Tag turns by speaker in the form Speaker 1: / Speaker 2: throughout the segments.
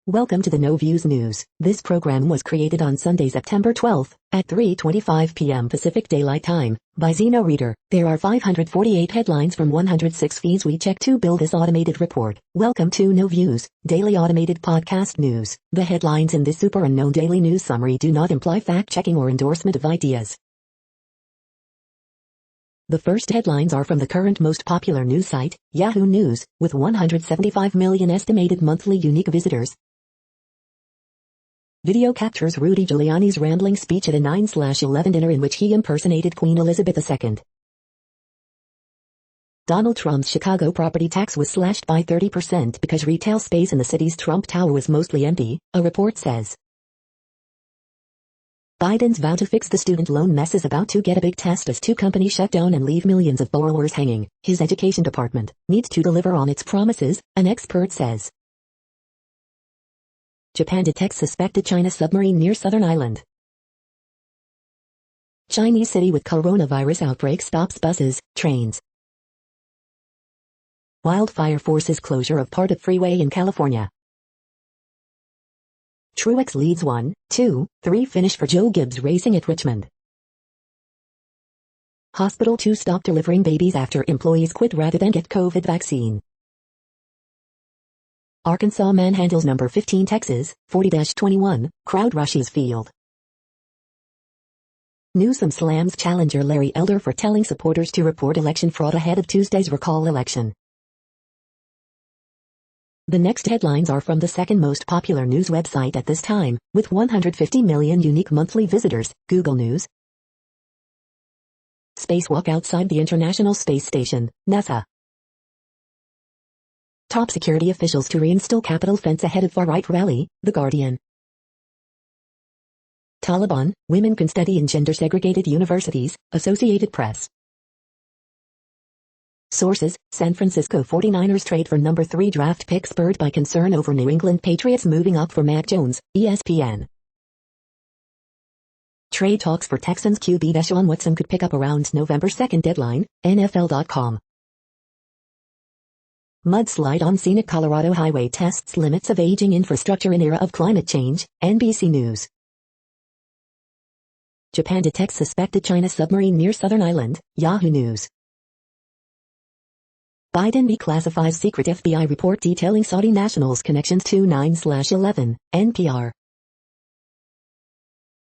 Speaker 1: Welcome to the No Views News. This program was created on Sunday, September 12th, at 3:25 p.m. Pacific Daylight Time, by Zeno Reader. There are 548 headlines from 106 feeds we check to build this automated report. Welcome to No Views, daily automated podcast news. The headlines in this super unknown daily news summary do not imply fact-checking or endorsement of ideas. The first headlines are from the current most popular news site, Yahoo News, with 175 million estimated monthly unique visitors. Video captures Rudy Giuliani's rambling speech at a 9/11 dinner in which he impersonated Queen Elizabeth II. Donald Trump's Chicago property tax was slashed by 30% because retail space in the city's Trump Tower was mostly empty, a report says. Biden's vow to fix the student loan mess is about to get a big test as two companies shut down and leave millions of borrowers hanging. His education department needs to deliver on its promises, an expert says. Japan detects suspected China submarine near southern island. Chinese city with coronavirus outbreak stops buses, trains. Wildfire forces closure of part of freeway in California. Truex leads 1-2-3 finish for Joe Gibbs racing at Richmond. Hospital to stop delivering babies after employees quit rather than get COVID vaccine. Arkansas manhandles number 15 Texas, 40-21, crowd rushes field. Newsom slams challenger Larry Elder for telling supporters to report election fraud ahead of Tuesday's recall election. The next headlines are from the second most popular news website at this time, with 150 million unique monthly visitors, Google News. Spacewalk outside the International Space Station, NASA. Top security officials to reinstall Capitol fence ahead of far-right rally, The Guardian. Taliban, women can study in gender-segregated universities, Associated Press. Sources, San Francisco 49ers trade for number 3 draft pick spurred by concern over New England Patriots moving up for Mac Jones, ESPN. Trade talks for Texans QB Deshaun Watson could pick up around November 2nd deadline, NFL.com. Mudslide on scenic Colorado highway tests limits of aging infrastructure in era of climate change, NBC News. Japan detects suspected China submarine near southern island, Yahoo News. Biden declassifies secret FBI report detailing Saudi nationals' connections to 9/11, NPR.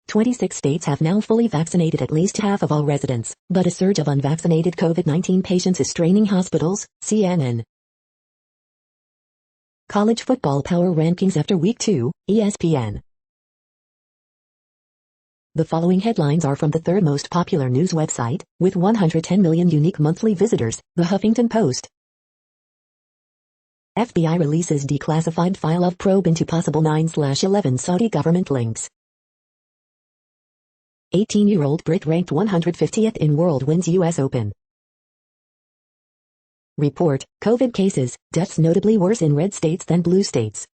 Speaker 1: 26 states have now fully vaccinated at least half of all residents, but a surge of unvaccinated COVID-19 patients is straining hospitals, CNN. College football power rankings after week 2, ESPN. The following headlines are from the third most popular news website, with 110 million unique monthly visitors, The Huffington Post. FBI releases declassified file of probe into possible 9/11 Saudi government links. 18-year-old Brit ranked 150th in world wins U.S. Open. Report, COVID cases, deaths notably worse in red states than blue states.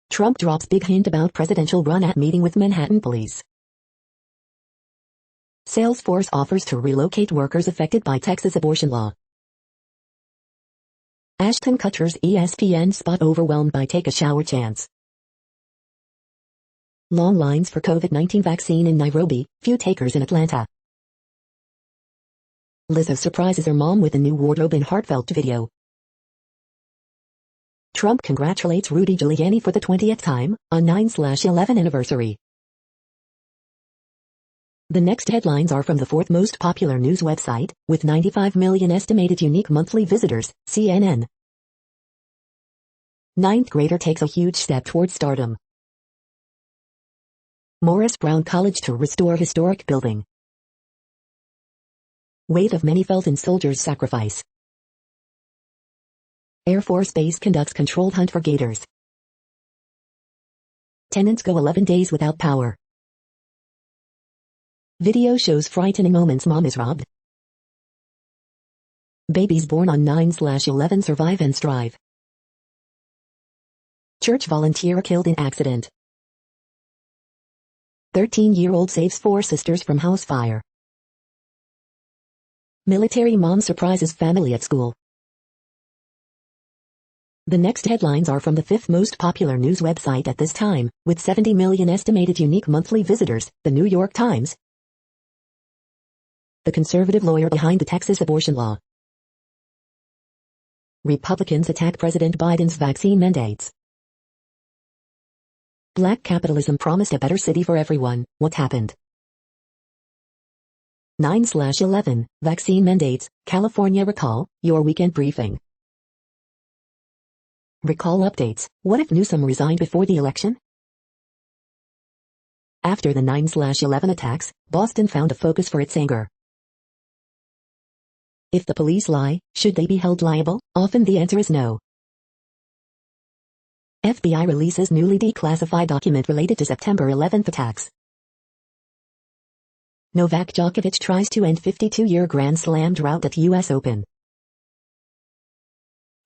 Speaker 1: Trump drops big hint about presidential run at meeting with Manhattan police. Salesforce offers to relocate workers affected by Texas abortion law. Ashton Kutcher's ESPN spot overwhelmed by take a shower chance. Long lines for COVID-19 vaccine in Nairobi, few takers in Atlanta. Lizzo surprises her mom with a new wardrobe in heartfelt video. Trump congratulates Rudy Giuliani for the 20th time, on 9/11 anniversary. The next headlines are from the fourth most popular news website, with 95 million estimated unique monthly visitors, CNN. Ninth grader takes a huge step towards stardom. Morris Brown College to restore historic building. Weight of many felt in soldiers' sacrifice. Air Force Base conducts controlled hunt for gators. Tenants go 11 days without power. Video shows frightening moments mom is robbed. Babies born on 9/11 survive and strive. Church volunteer killed in accident. 13-year-old saves 4 sisters from house fire. Military mom surprises family at school. The next headlines are from the fifth most popular news website at this time, with 70 million estimated unique monthly visitors, the New York Times. The conservative lawyer behind the Texas abortion law. Republicans attack President Biden's vaccine mandates. Black capitalism promised a better city for everyone. What happened? 9/11, vaccine mandates, California recall, your weekend briefing. Recall updates, what if Newsom resigned before the election? After the 9/11 attacks, Boston found a focus for its anger. If the police lie, should they be held liable? Often the answer is no. FBI releases newly declassified document related to September 11 attacks. Novak Djokovic tries to end 52-year Grand Slam drought at U.S. Open.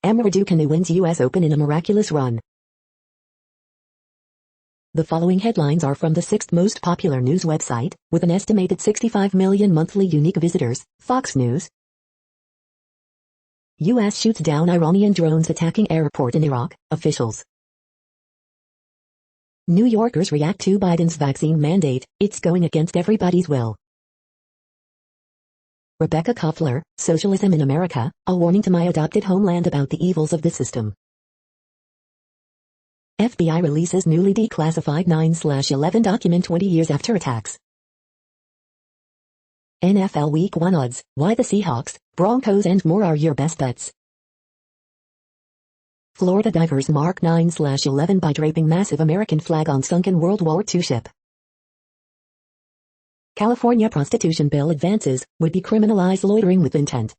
Speaker 1: Emma Raducanu wins U.S. Open in a miraculous run. The following headlines are from the sixth most popular news website, with an estimated 65 million monthly unique visitors, Fox News. U.S. shoots down Iranian drones attacking airport in Iraq, officials. New Yorkers react to Biden's vaccine mandate, it's going against everybody's will. Rebecca Koffler, Socialism in America, a warning to my adopted homeland about the evils of the system. FBI releases newly declassified 9/11 document 20 years after attacks. NFL Week 1 odds, why the Seahawks, Broncos and more are your best bets. Florida divers mark 9/11 by draping massive American flag on sunken World War II ship. California prostitution bill advances, would decriminalize loitering with intent.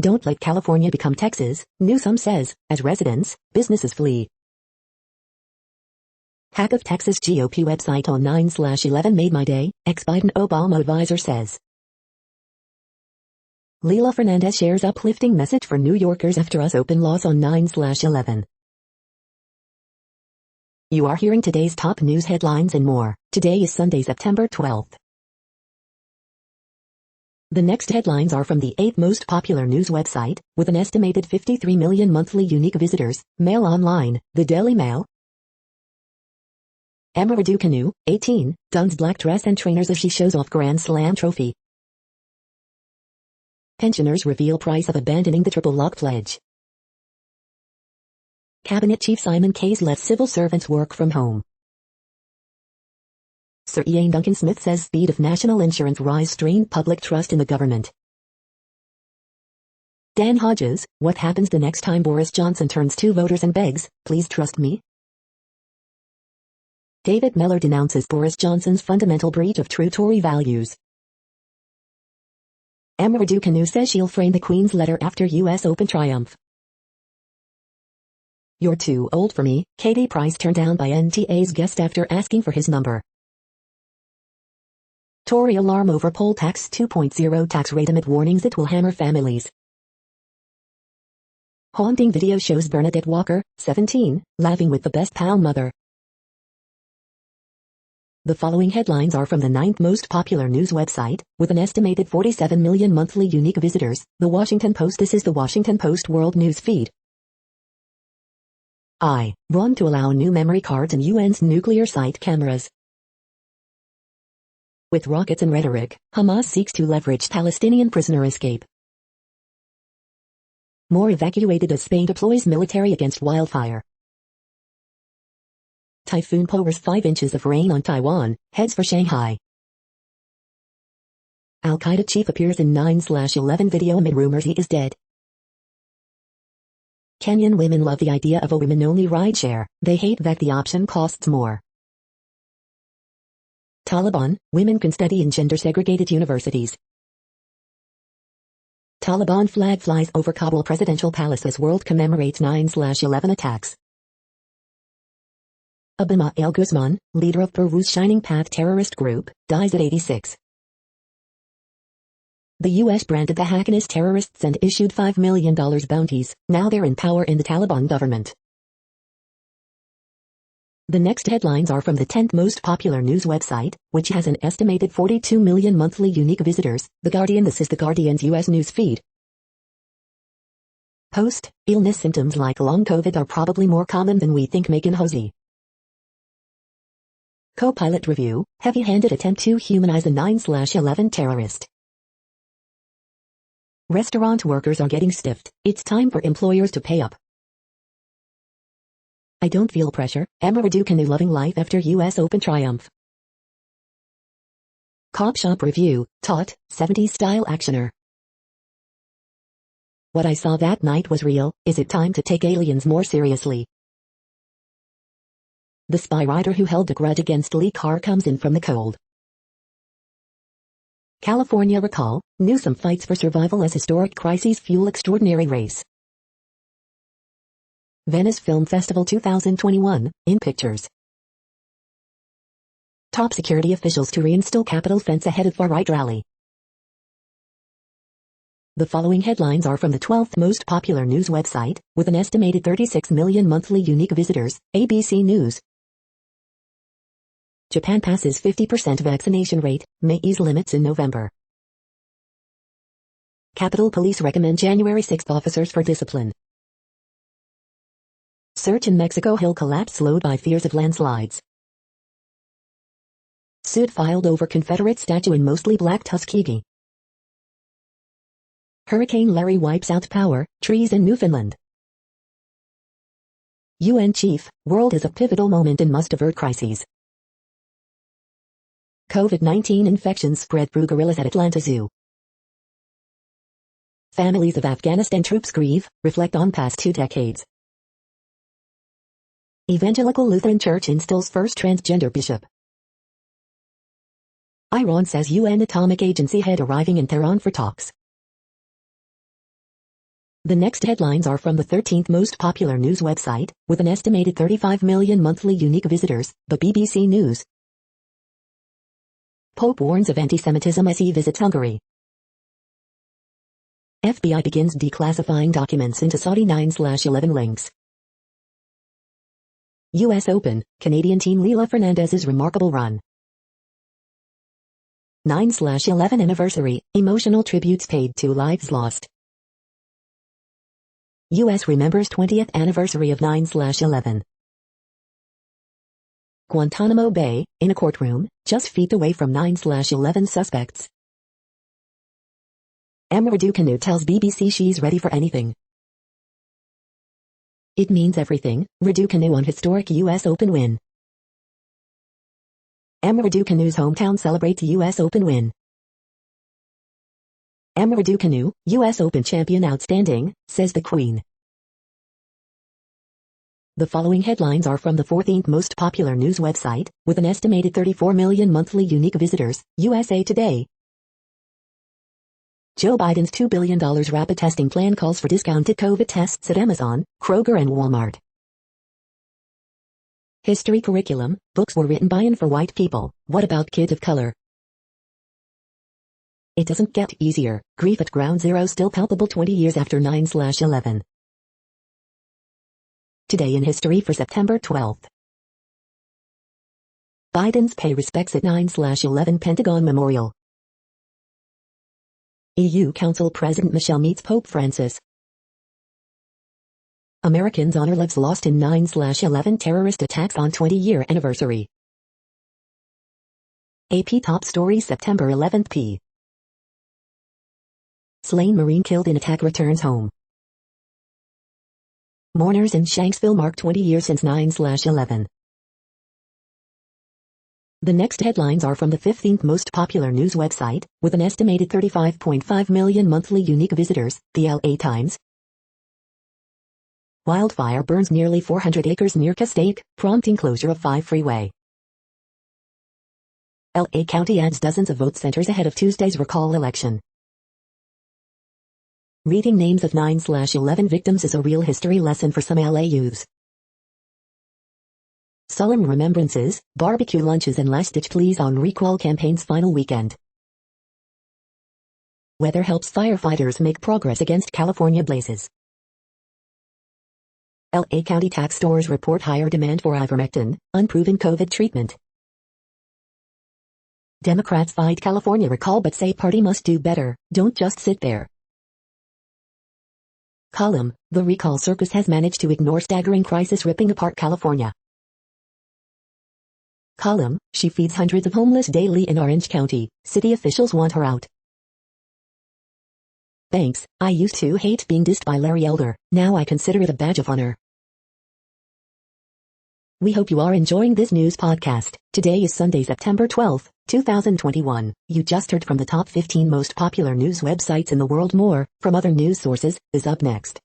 Speaker 1: Don't let California become Texas, Newsom says, as residents, businesses flee. Hack of Texas GOP website on 9/11 made my day, ex-Biden Obama advisor says. Leila Fernandez shares uplifting message for New Yorkers after US Open loss on 9/11. You are hearing today's top news headlines and more. Today is Sunday, September 12th. The next headlines are from the eighth most popular news website, with an estimated 53 million monthly unique visitors, Mail Online, the Daily Mail. Emma Raducanu, 18, dons black dress and trainers as she shows off Grand Slam trophy. Pensioners reveal price of abandoning the triple lock pledge. Cabinet Chief Simon Case lets civil servants work from home. Sir Ian Duncan Smith says speed of national insurance rise strained public trust in the government. Dan Hodges, what happens the next time Boris Johnson turns to voters and begs, please trust me? David Mellor denounces Boris Johnson's fundamental breach of true Tory values. Emma Raducanu says she'll frame the Queen's letter after U.S. Open triumph. You're too old for me, Katie Price turned down by NTA's guest after asking for his number. Tory alarm over poll tax 2.0 tax rate amid warnings it will hammer families. Haunting video shows Bernadette Walker, 17, laughing with the best pal mother. The following headlines are from the ninth most popular news website, with an estimated 47 million monthly unique visitors, The Washington Post. This is the Washington Post World News Feed. Wrong to allow new memory cards in UN's nuclear site cameras. With rockets and rhetoric, Hamas seeks to leverage Palestinian prisoner escape. More evacuated as Spain deploys military against wildfire. Typhoon pours 5 inches of rain on Taiwan, heads for Shanghai. Al-Qaeda chief appears in 9/11 video amid rumors he is dead. Kenyan women love the idea of a women-only rideshare, they hate that the option costs more. Taliban, women can study in gender-segregated universities. Taliban flag flies over Kabul presidential palace as world commemorates 9/11 attacks. Abima El-Guzman, leader of Peru's Shining Path terrorist group, dies at 86. The U.S. branded the Haqqanist terrorists and issued $5 million bounties, now they're in power in the Taliban government. The next headlines are from the 10th most popular news website, which has an estimated 42 million monthly unique visitors, The Guardian. This is The Guardian's U.S. news feed. Post-illness symptoms like long COVID are probably more common than we think. Megan Hosey. Co-pilot review, heavy-handed attempt to humanize a 9/11 terrorist. Restaurant workers are getting stiffed. It's time for employers to pay up. I don't feel pressure. Emma Raducanu loving life after US Open triumph. Cop shop review, taut, 70s style actioner. What I saw that night was real. Is it time to take aliens more seriously? The spy writer who held a grudge against Lee Carr comes in from the cold. California recall, Newsom fights for survival as historic crises fuel extraordinary race. Venice Film Festival 2021, in pictures. Top security officials to reinstall Capitol fence ahead of far-right rally. The following headlines are from the 12th most popular news website, with an estimated 36 million monthly unique visitors, ABC News. Japan passes 50% vaccination rate, may ease limits in November. Capitol Police recommend January 6 officers for discipline. Search in Mexico Hill collapse slowed by fears of landslides. Suit filed over Confederate statue in mostly black Tuskegee. Hurricane Larry wipes out power, trees in Newfoundland. UN chief, world is a pivotal moment and must avert crises. COVID-19 infections spread through gorillas at Atlanta Zoo. Families of Afghanistan troops grieve, reflect on past 2 decades. Evangelical Lutheran Church installs first transgender bishop. Iran says UN Atomic Agency head arriving in Tehran for talks. The next headlines are from the 13th most popular news website, with an estimated 35 million monthly unique visitors, the BBC News. Pope warns of anti-Semitism as he visits Hungary. FBI begins declassifying documents into Saudi 9/11 links. US Open, Canadian team Leila Fernandez's remarkable run. 9/11 anniversary, emotional tributes paid to lives lost. US remembers 20th anniversary of 9/11. Guantanamo Bay, in a courtroom, just feet away from 9/11 suspects. Emma Raducanu tells BBC she's ready for anything. It means everything. Raducanu on historic US Open win. Emma Raducanu's hometown celebrates US Open win. Emma Raducanu, US Open champion outstanding, says the Queen. The following headlines are from the 14th most popular news website, with an estimated 34 million monthly unique visitors, USA Today. Joe Biden's $2 billion rapid testing plan calls for discounted COVID tests at Amazon, Kroger and Walmart. History curriculum, books were written by and for white people. What about kids of color? It doesn't get easier. Grief at Ground Zero still palpable 20 years after 9/11. Today in history for September 12th. Biden's pay respects at 9/11 Pentagon Memorial. EU Council President Michel meets Pope Francis. Americans honor lives lost in 9/11 terrorist attacks on 20-year anniversary. AP top story September 11th p. Slain Marine killed in attack returns home. Mourners in Shanksville mark 20 years since 9/11. The next headlines are from the 15th most popular news website, with an estimated 35.5 million monthly unique visitors, the LA Times. Wildfire burns nearly 400 acres near Castaic, prompting closure of 5 freeway. LA County adds dozens of vote centers ahead of Tuesday's recall election. Reading names of 9/11 victims is a real history lesson for some LA youths. Solemn remembrances, barbecue lunches and last-ditch pleas on recall campaign's final weekend. Weather helps firefighters make progress against California blazes. LA County tax stores report higher demand for ivermectin, unproven COVID treatment. Democrats fight California recall but say party must do better, don't just sit there. Column, the recall circus has managed to ignore staggering crisis ripping apart California. Column, she feeds hundreds of homeless daily in Orange County, city officials want her out. Thanks, I used to hate being dissed by Larry Elder, now I consider it a badge of honor. We hope you are enjoying this news podcast. Today is Sunday, September 12, 2021. You just heard from the top 15 most popular news websites in the world. More, from other news sources, is up next.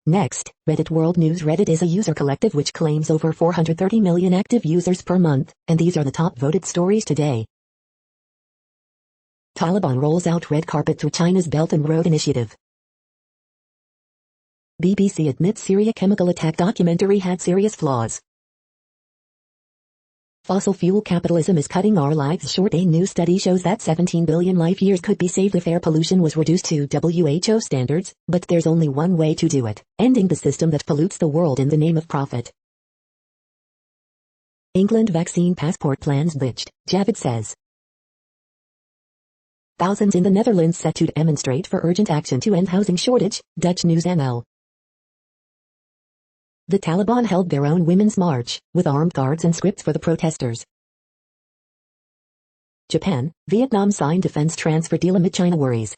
Speaker 1: Next, Reddit World News. Reddit is a user collective which claims over 430 million active users per month, and these are the top voted stories today. Taliban rolls out red carpet to China's Belt and Road Initiative. BBC admits Syria chemical attack documentary had serious flaws. Fossil fuel capitalism is cutting our lives short. A new study shows that 17 billion life years could be saved if air pollution was reduced to WHO standards, but there's only one way to do it: ending the system that pollutes the world in the name of profit. England vaccine passport plans ditched, Javid says. Thousands in the Netherlands set to demonstrate for urgent action to end housing shortage, Dutch News NL. The Taliban held their own women's march, with armed guards and scripts for the protesters. Japan, Vietnam signed defense transfer deal amid China worries.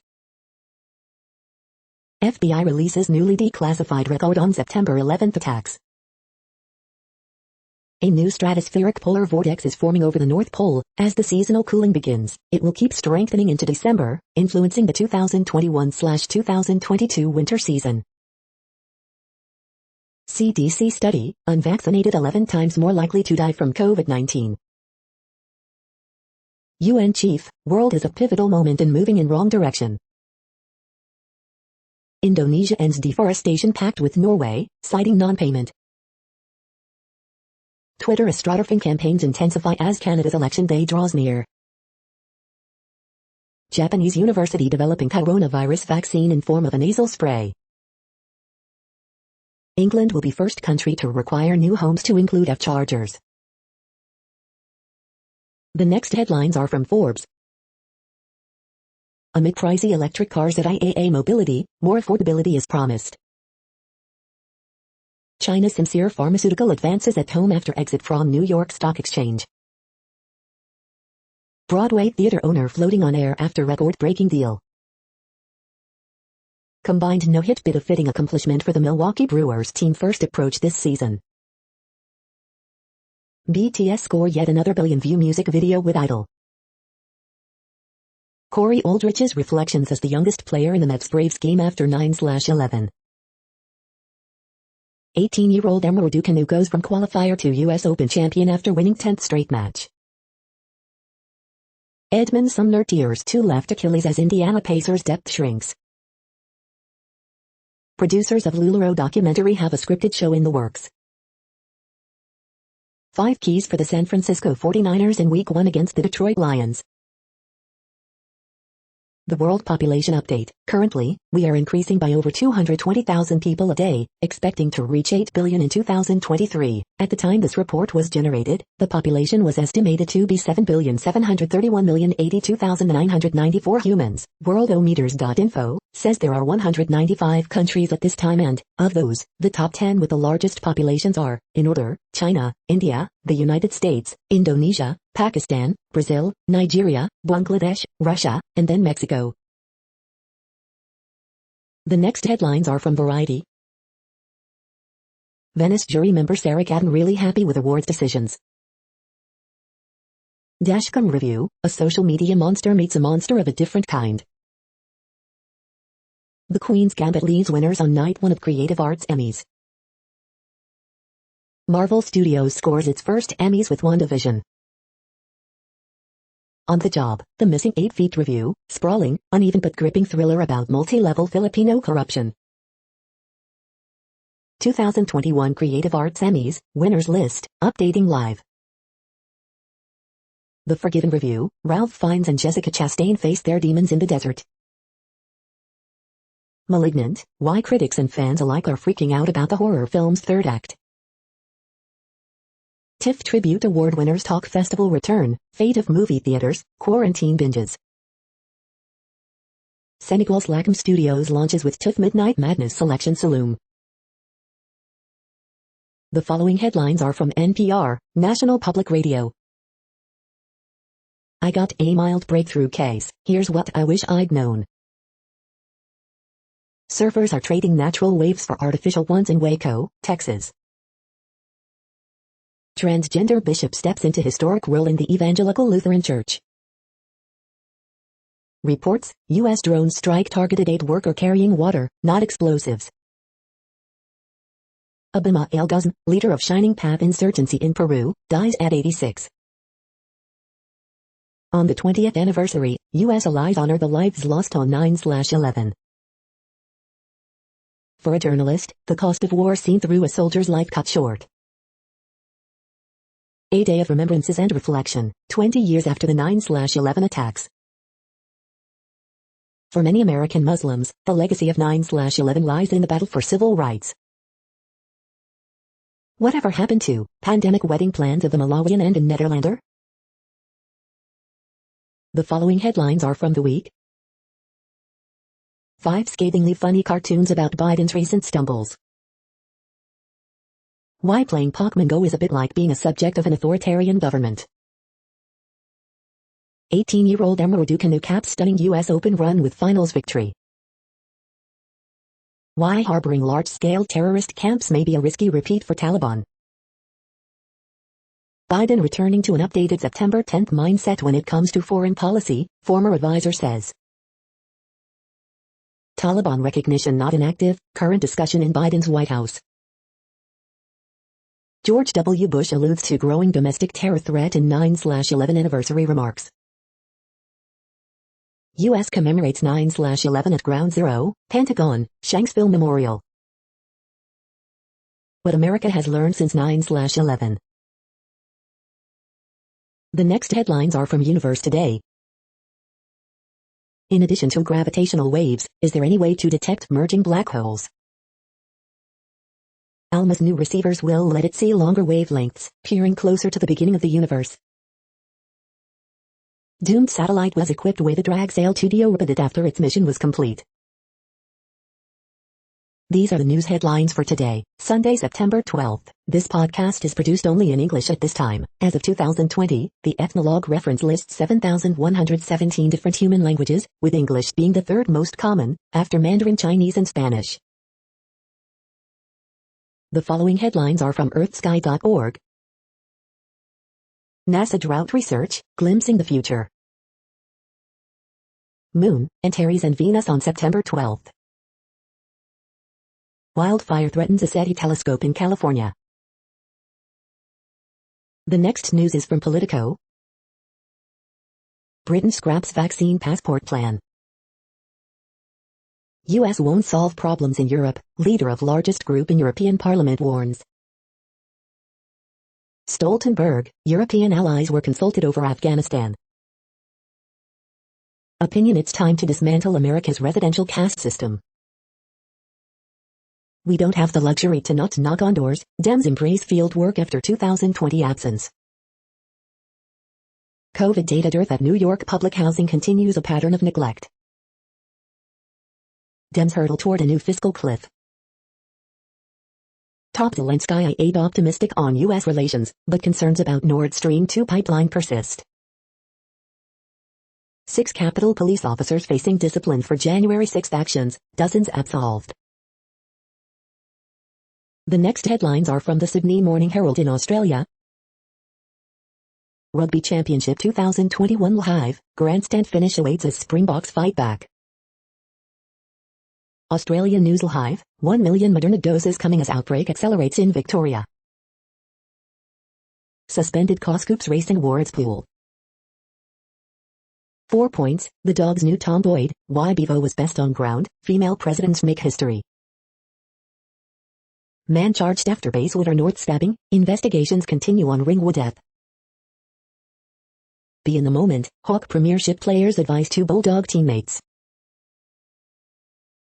Speaker 1: FBI releases newly declassified record on September 11 attacks. A new stratospheric polar vortex is forming over the North Pole. As the seasonal cooling begins, it will keep strengthening into December, influencing the 2021/2022 winter season. CDC study, unvaccinated 11 times more likely to die from COVID-19. UN chief, world is a pivotal moment in moving in wrong direction. Indonesia ends deforestation pact with Norway, citing non-payment. Twitter astroturfing campaigns intensify as Canada's election day draws near. Japanese university developing coronavirus vaccine in form of a nasal spray. England will be first country to require new homes to include EV chargers. The next headlines are from Forbes. Amid pricey electric cars at IAA Mobility, more affordability is promised. China's sincere pharmaceutical advances at home after exit from New York Stock Exchange. Broadway theater owner floating on air after record-breaking deal. Combined no-hit bid, a fitting accomplishment for the Milwaukee Brewers team first approach this season. BTS score yet another billion-view music video with Idol. Corey Aldrich's reflections as the youngest player in the Mets-Braves game after 9/11. 18-year-old Emma Raducanu goes from qualifier to U.S. Open champion after winning 10th straight match. Edmund Sumner tears to left Achilles as Indiana Pacers depth shrinks. Producers of LuLaRoe documentary have a scripted show in the works. 5 keys for the San Francisco 49ers in Week 1 against the Detroit Lions. The World Population Update. Currently, we are increasing by over 220,000 people a day, expecting to reach 8 billion in 2023. At the time this report was generated, the population was estimated to be 7,731,082,994 humans. Worldometers.info says there are 195 countries at this time, and, of those, the top 10 with the largest populations are, in order, China, India, the United States, Indonesia, Pakistan, Brazil, Nigeria, Bangladesh, Russia, and then Mexico. The next headlines are from Variety. Venice jury member Sarah Gadon really happy with awards decisions. Dashcam review, a social media monster meets a monster of a different kind. The Queen's Gambit leaves winners on night 1 of Creative Arts Emmys. Marvel Studios scores its first Emmys with WandaVision. On the Job, The Missing 8 Feet review, sprawling, uneven but gripping thriller about multi-level Filipino corruption. 2021 Creative Arts Emmys, winners list, updating live. The Forgiven review, Ralph Fiennes and Jessica Chastain face their demons in the desert. Malignant, why critics and fans alike are freaking out about the horror film's third act. TIFF Tribute Award winners talk festival return, fate of movie theaters, quarantine binges. Senegal's Lacom Studios launches with TIFF Midnight Madness Selection Saloon. The following headlines are from NPR, National Public Radio. I got a mild breakthrough case, here's what I wish I'd known. Surfers are trading natural waves for artificial ones in Waco, Texas. Transgender bishop steps into historic role in the Evangelical Lutheran Church. Reports, U.S. drone strike targeted aid worker carrying water, not explosives. Abima El-Ghazm, leader of Shining Path insurgency in Peru, dies at 86. On the 20th anniversary, U.S. allies honor the lives lost on 9/11. For a journalist, the cost of war seen through a soldier's life cut short. A day of remembrances and reflection, 20 years after the 9/11 attacks. For many American Muslims, the legacy of 9/11 lies in the battle for civil rights. Whatever happened to pandemic wedding plans of the Malawian and Netherlander? The following headlines are from the week. 5 scathingly funny cartoons about Biden's recent stumbles. Why playing Pokemon Go is a bit like being a subject of an authoritarian government. 18-year-old Emma Raducanu caps stunning U.S. Open run with finals victory. Why harboring large-scale terrorist camps may be a risky repeat for Taliban. Biden returning to an updated September 10 mindset when it comes to foreign policy, former advisor says. Taliban recognition not inactive, current discussion in Biden's White House. George W. Bush alludes to growing domestic terror threat in 9/11 anniversary remarks. U.S. commemorates 9/11 at Ground Zero, Pentagon, Shanksville Memorial. What America has learned since 9/11. The next headlines are from Universe Today. In addition to gravitational waves, is there any way to detect merging black holes? ALMA's new receivers will let it see longer wavelengths, peering closer to the beginning of the universe. Doomed satellite was equipped with a drag sail to deorbit it after its mission was complete. These are the news headlines for today, Sunday, September 12th. This podcast is produced only in English at this time. As of 2020, the Ethnologue reference lists 7,117 different human languages, with English being the third most common, after Mandarin Chinese and Spanish. The following headlines are from earthsky.org. NASA drought research, glimpsing the future. Moon, Antares and Venus on September 12th. Wildfire threatens a SETI telescope in California. The next news is from Politico. Britain scraps vaccine passport plan. U.S. won't solve problems in Europe, leader of largest group in European Parliament warns. Stoltenberg, European allies were consulted over Afghanistan. Opinion: it's time to dismantle America's residential caste system. We don't have the luxury to not knock on doors, Dems embrace field work after 2020 absence. COVID data dearth at New York public housing continues a pattern of neglect. Dems hurtle toward a new fiscal cliff. Top Zelensky aide optimistic on U.S. relations, but concerns about Nord Stream 2 pipeline persist. 6 Capitol Police officers facing discipline for January 6 actions, dozens absolved. The next headlines are from the Sydney Morning Herald in Australia. Rugby Championship 2021 live, grandstand finish awaits as Springboks fight back. Australian News Live, 1 million Moderna doses coming as outbreak accelerates in Victoria. Suspended Coscoops Racing Awards pool. 4 points, the dog's new tomboy, why Bevo was best on ground, female presidents make history. Man charged after Bayswater North stabbing, investigations continue on Ringwood death. Be in the moment, Hawk Premiership players advise 2 Bulldog teammates.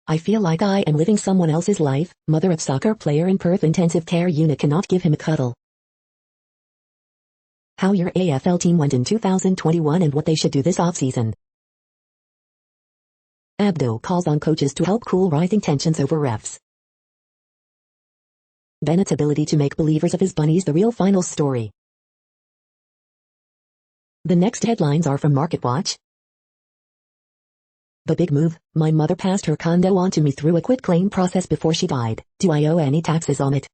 Speaker 1: I feel like I am living someone else's life, mother of soccer player in Perth intensive care unit cannot give him a cuddle. How your AFL team went in 2021 and what they should do this offseason. Abdo calls on coaches to help cool rising tensions over refs. Bennett's ability to make believers of his bunnies the real finals story. The next headlines are from MarketWatch. The big move, my mother passed her condo on to me through a quitclaim process before she died. Do I owe any taxes on it?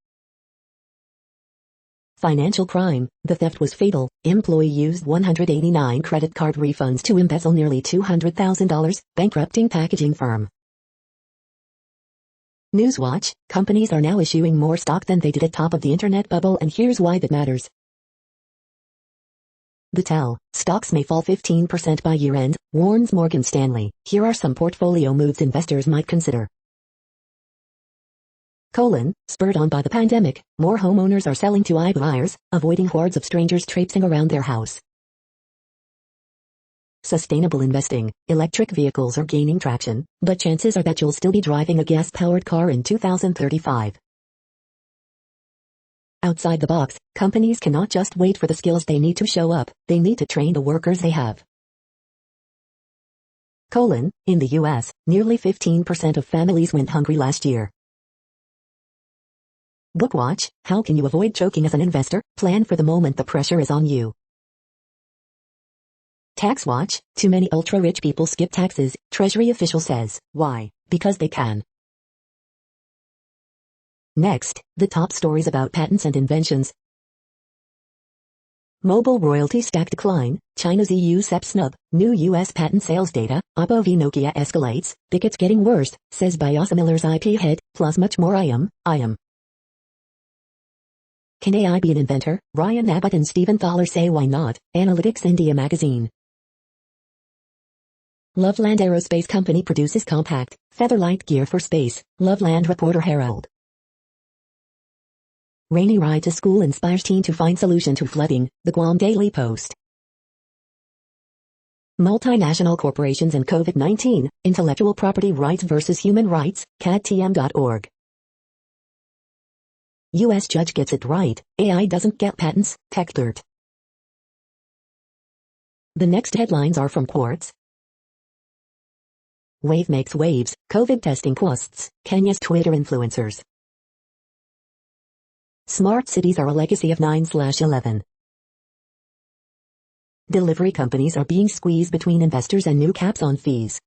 Speaker 1: Financial crime, the theft was fatal. Employee used 189 credit card refunds to embezzle nearly $200,000, bankrupting packaging firm. Newswatch, companies are now issuing more stock than they did at top of the internet bubble, and here's why that matters. The Tell, stocks may fall 15% by year-end, warns Morgan Stanley. Here are some portfolio moves investors might consider. Spurred on by the pandemic, more homeowners are selling to iBuyers, avoiding hordes of strangers traipsing around their house. Sustainable investing, electric vehicles are gaining traction, but chances are that you'll still be driving a gas-powered car in 2035. Outside the box, companies cannot just wait for the skills they need to show up, they need to train the workers they have. In the U.S., nearly 15% of families went hungry last year. Bookwatch, how can you avoid choking as an investor? Plan for the moment the pressure is on you. TaxWatch, too many ultra-rich people skip taxes, Treasury official says. Why? Because they can. Next, the top stories about patents and inventions. Mobile royalty stack decline, China's EU SEP snub, new US patent sales data, Oppo v Nokia escalates, It's getting worse, says biosimilars IP head, plus much more. I am. Can AI be an inventor? Ryan Abbott and Stephen Thaler say why not, Analytics India magazine. Loveland Aerospace Company produces compact, featherlight gear for space, Loveland reporter Herald. Rainy ride to school inspires teen to find solution to flooding, the Guam Daily Post. Multinational corporations and COVID-19, intellectual property rights versus human rights, cadtm.org. U.S. judge gets it right, AI doesn't get patents, TechDirt. The next headlines are from Quartz. Wave makes waves, COVID testing costs, Kenya's Twitter influencers. Smart cities are a legacy of 9/11. Delivery companies are being squeezed between investors and new caps on fees.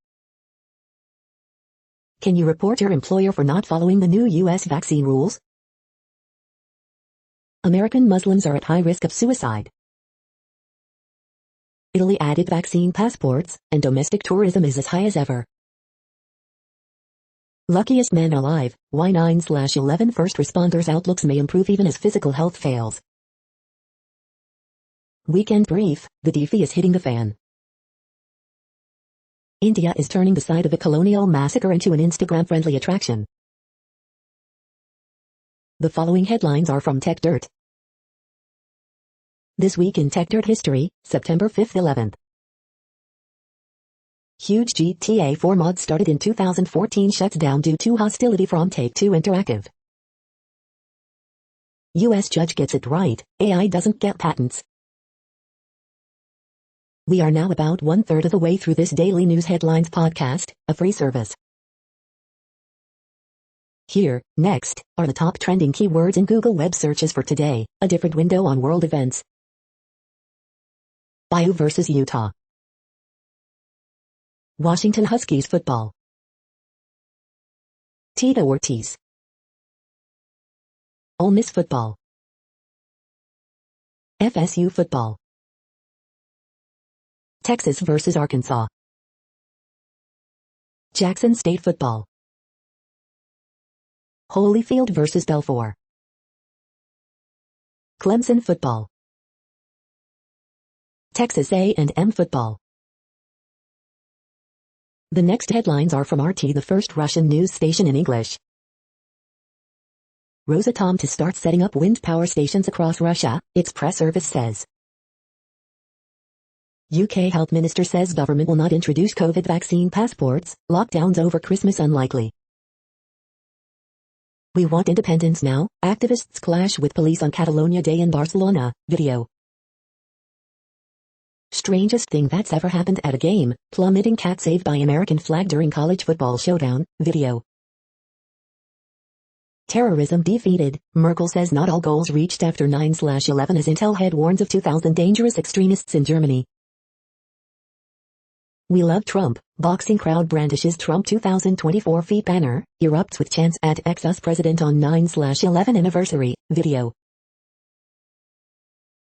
Speaker 1: Can you report your employer for not following the new U.S. vaccine rules? American Muslims are at high risk of suicide. Italy added vaccine passports, and domestic tourism is as high as ever. Luckiest man alive, why 9/11 first responders' outlooks may improve even as physical health fails. Weekend brief, the DFI is hitting the fan. India is turning the site of a colonial massacre into an Instagram-friendly attraction. The following headlines are from TechDirt. This week in TechDirt history, September 5-11. Huge GTA 4 mod started in 2014 shuts down due to hostility from Take-Two Interactive. U.S. judge gets it right, AI doesn't get patents. We are now about 1/3 of the way through this daily news headlines podcast, a free service. Here, next, are the top trending keywords in Google web searches for today, a different window on world events. Bayou vs. Utah. Washington Huskies football. Tito Ortiz. Ole Miss football. FSU football. Texas vs. Arkansas. Jackson State football. Holyfield vs. Belfour. Clemson football. Texas A&M football. The next headlines are from RT, the first Russian news station in English. Rosatom to start setting up wind power stations across Russia, its press service says. UK Health Minister says government will not introduce COVID vaccine passports, lockdowns over Christmas unlikely. We want independence now, activists clash with police on Catalonia Day in Barcelona, video. Strangest thing that's ever happened at a game, plummeting cat saved by American flag during college football showdown, video. Terrorism defeated, Merkel says not all goals reached after 9/11 as Intel head warns of 2,000 dangerous extremists in Germany. We love Trump, boxing crowd brandishes Trump 2024 feet banner, erupts with chants at ex-US president on 9/11 anniversary, video.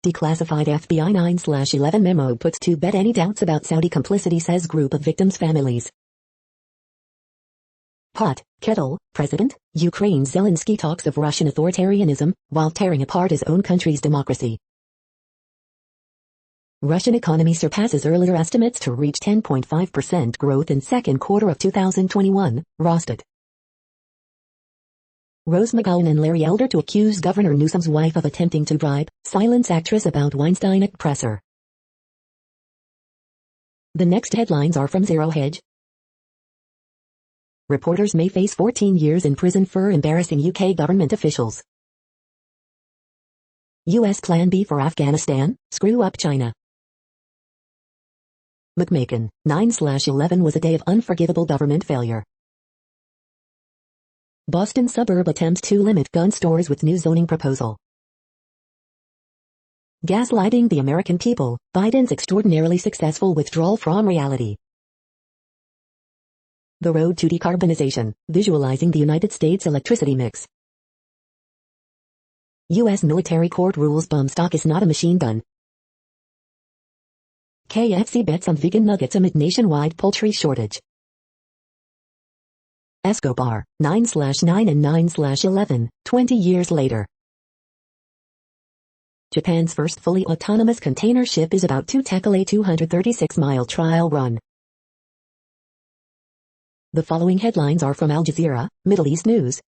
Speaker 1: Declassified FBI 9/11 memo puts to bed any doubts about Saudi complicity, says group of victims' families. Pot, kettle, President, Ukraine Zelensky talks of Russian authoritarianism, while tearing apart his own country's democracy. Russian economy surpasses earlier estimates to reach 10.5% growth in second quarter of 2021, Rosted. Rose McGowan and Larry Elder to accuse Governor Newsom's wife of attempting to bribe, silence actress about Weinstein at presser. The next headlines are from Zero Hedge. Reporters may face 14 years in prison for embarrassing UK government officials. US Plan B for Afghanistan, screw up China. McMakin, 9/11 was a day of unforgivable government failure. Boston suburb attempts to limit gun stores with new zoning proposal. Gaslighting the American people, Biden's extraordinarily successful withdrawal from reality. The road to decarbonization, visualizing the United States electricity mix. U.S. military court rules bump stock is not a machine gun. KFC bets on vegan nuggets amid nationwide poultry shortage. Escobar, 9/9 and 9/11, 20 years later. Japan's first fully autonomous container ship is about to tackle a 236-mile trial run. The following headlines are from Al Jazeera, Middle East News.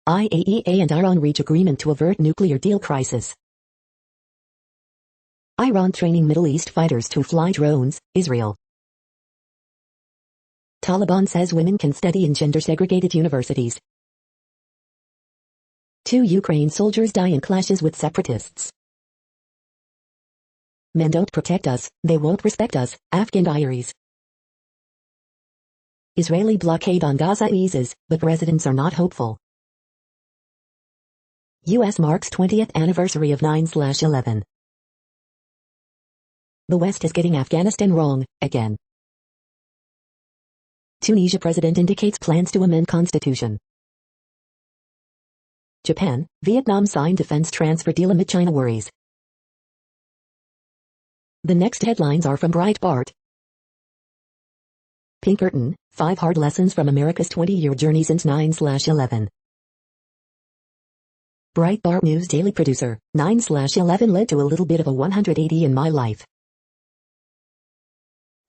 Speaker 1: IAEA and Iran reach agreement to avert nuclear deal crisis. Iran training Middle East fighters to fly drones, Israel. Taliban says women can study in gender-segregated universities. 2 Ukraine soldiers die in clashes with separatists. Men don't protect us, they won't respect us, Afghan diaries. Israeli blockade on Gaza eases, but residents are not hopeful. U.S. marks 20th anniversary of 9/11. The West is getting Afghanistan wrong, again. Tunisia president indicates plans to amend constitution. Japan, Vietnam sign defense transfer deal amid China worries. The next headlines are from Breitbart. Pinkerton, 5 hard lessons from America's 20-year journey since 9/11. Breitbart News Daily producer, 9/11 led to a little bit of a 180 in my life.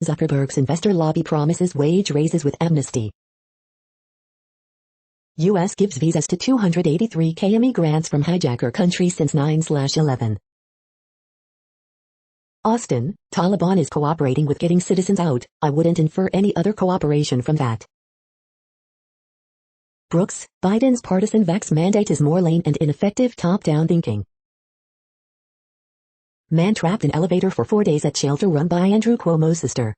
Speaker 1: Zuckerberg's investor lobby promises wage raises with amnesty. U.S. gives visas to 283K immigrants from hijacker countries since 9/11. Austin, Taliban is cooperating with getting citizens out, I wouldn't infer any other cooperation from that. Brooks, Biden's partisan vax mandate is more lame and ineffective top-down thinking. Man trapped in elevator for 4 days at shelter run by Andrew Cuomo's sister.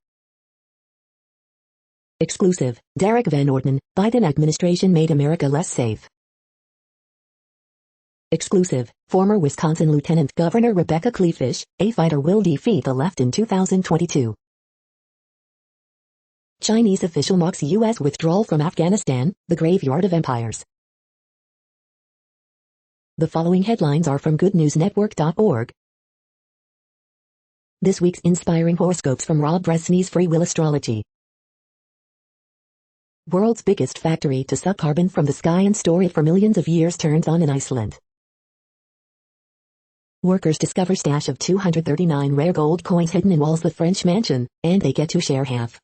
Speaker 1: Exclusive, Derek Van Orden, Biden administration made America less safe. Exclusive, former Wisconsin Lieutenant Governor Rebecca Kleefisch, a fighter will defeat the left in 2022. Chinese official mocks U.S. withdrawal from Afghanistan, the graveyard of empires. The following headlines are from goodnewsnetwork.org. This week's inspiring horoscopes from Rob Bresney's Free Will Astrology. World's biggest factory to suck carbon from the sky and store it for millions of years turns on in Iceland. Workers discover stash of 239 rare gold coins hidden in walls of French mansion, and they get to share half.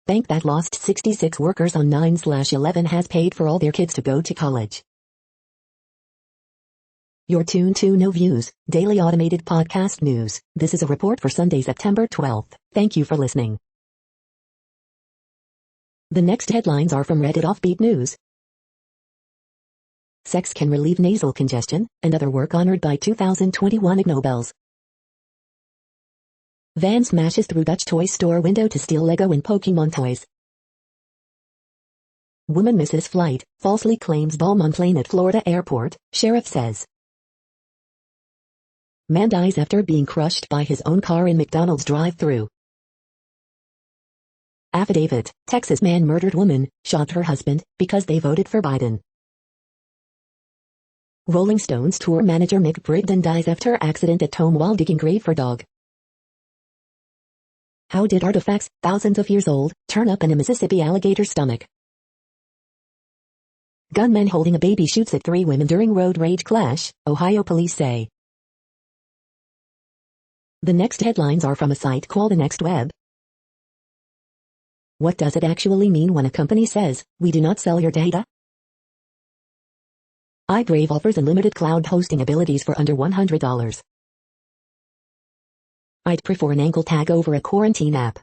Speaker 1: Bank that lost 66 workers on 9/11 has paid for all their kids to go to college. You're tuned to No Views, daily automated podcast news. This is a report for Sunday, September 12th. Thank you for listening. The next headlines are from Reddit Offbeat News. Sex can relieve nasal congestion, and other work honored by 2021 Ig Nobels. Van smashes through Dutch toy store window to steal Lego and Pokemon toys. Woman misses flight, falsely claims bomb on plane at Florida airport, sheriff says. Man dies after being crushed by his own car in McDonald's drive-thru. Affidavit, Texas man murdered woman, shot her husband, because they voted for Biden. Rolling Stones tour manager Mick Brigden dies after accident at home while digging grave for dog. How did artifacts, thousands of years old, turn up in a Mississippi alligator stomach? Gunman holding a baby shoots at 3 women during road rage clash, Ohio police say. The next headlines are from a site called The Next Web. What does it actually mean when a company says, "We do not sell your data"? iBrave offers unlimited cloud hosting abilities for under $100. I'd prefer an ankle tag over a quarantine app.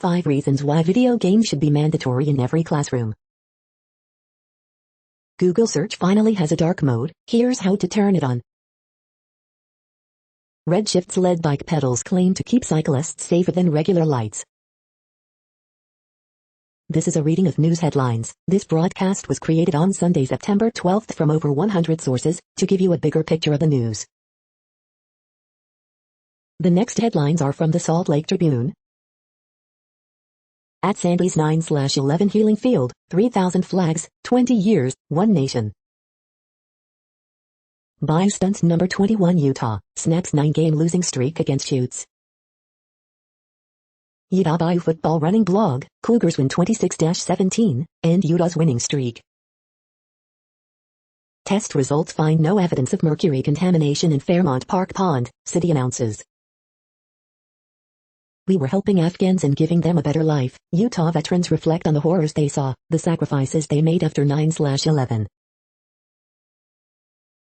Speaker 1: 5 reasons why video games should be mandatory in every classroom. Google search finally has a dark mode, here's how to turn it on. Redshift's lead bike pedals claim to keep cyclists safer than regular lights. This is a reading of news headlines. This broadcast was created on Sunday, September 12th from over 100 sources, to give you a bigger picture of the news. The next headlines are from the Salt Lake Tribune. At Sandy's 9/11 healing field, 3,000 flags, 20 years, 1 nation. By stunts number 21 Utah, snaps 9-game losing streak against Utes. Utah Bayou football running blog, Cougars win 26-17, and Utah's winning streak. Test results find no evidence of mercury contamination in Fairmont Park Pond, city announces. We were helping Afghans and giving them a better life. Utah veterans reflect on the horrors they saw, the sacrifices they made after 9/11.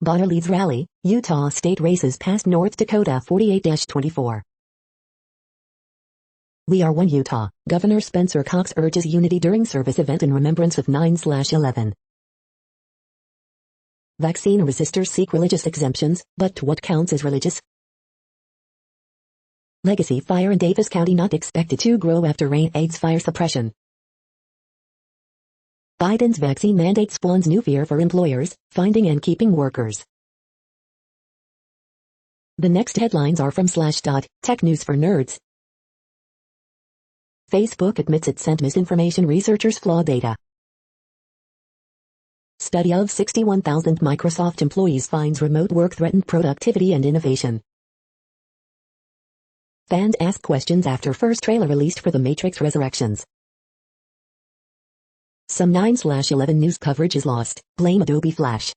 Speaker 1: Bonner leads rally, Utah state races past North Dakota 48-24. We are one Utah, Governor Spencer Cox urges unity during service event in remembrance of 9/11. Vaccine resistors seek religious exemptions, but what counts as religious? Legacy fire in Davis County not expected to grow after rain aids fire suppression. Biden's vaccine mandate spawns new fear for employers, finding and keeping workers. The next headlines are from Slashdot, Tech News for Nerds. Facebook admits it sent misinformation researchers flawed data. Study of 61,000 Microsoft employees finds remote work threatened productivity and innovation. Fans ask questions after first trailer released for The Matrix Resurrections. Some 9/11 news coverage is lost, blame Adobe Flash.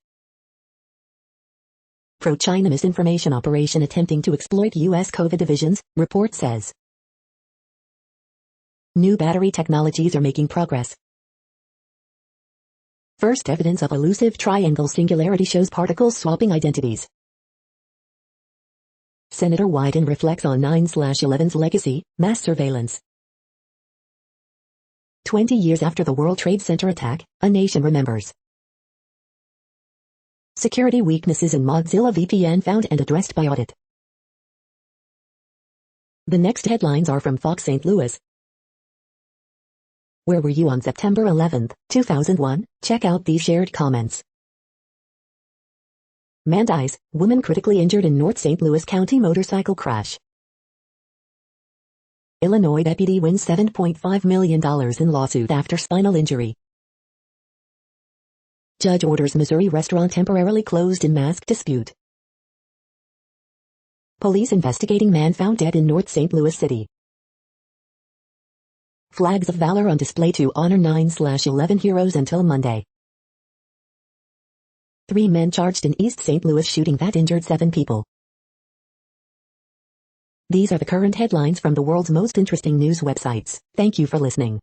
Speaker 1: Pro-China misinformation operation attempting to exploit U.S. COVID divisions, report says. New battery technologies are making progress. First evidence of elusive triangle singularity shows particles swapping identities. Senator Wyden reflects on 9/11's legacy, mass surveillance. 20 years after the World Trade Center attack, a nation remembers. Security weaknesses in Mozilla VPN found and addressed by audit. The next headlines are from Fox St. Louis. Where were you on September 11, 2001? Check out these shared comments. Man dies, woman critically injured in North St. Louis County motorcycle crash. Illinois deputy wins $7.5 million in lawsuit after spinal injury. Judge orders Missouri restaurant temporarily closed in mask dispute. Police investigating man found dead in North St. Louis City. Flags of valor on display to honor 9/11 heroes until Monday. 3 men charged in East St. Louis shooting that injured 7 people. These are the current headlines from the world's most interesting news websites. Thank you for listening.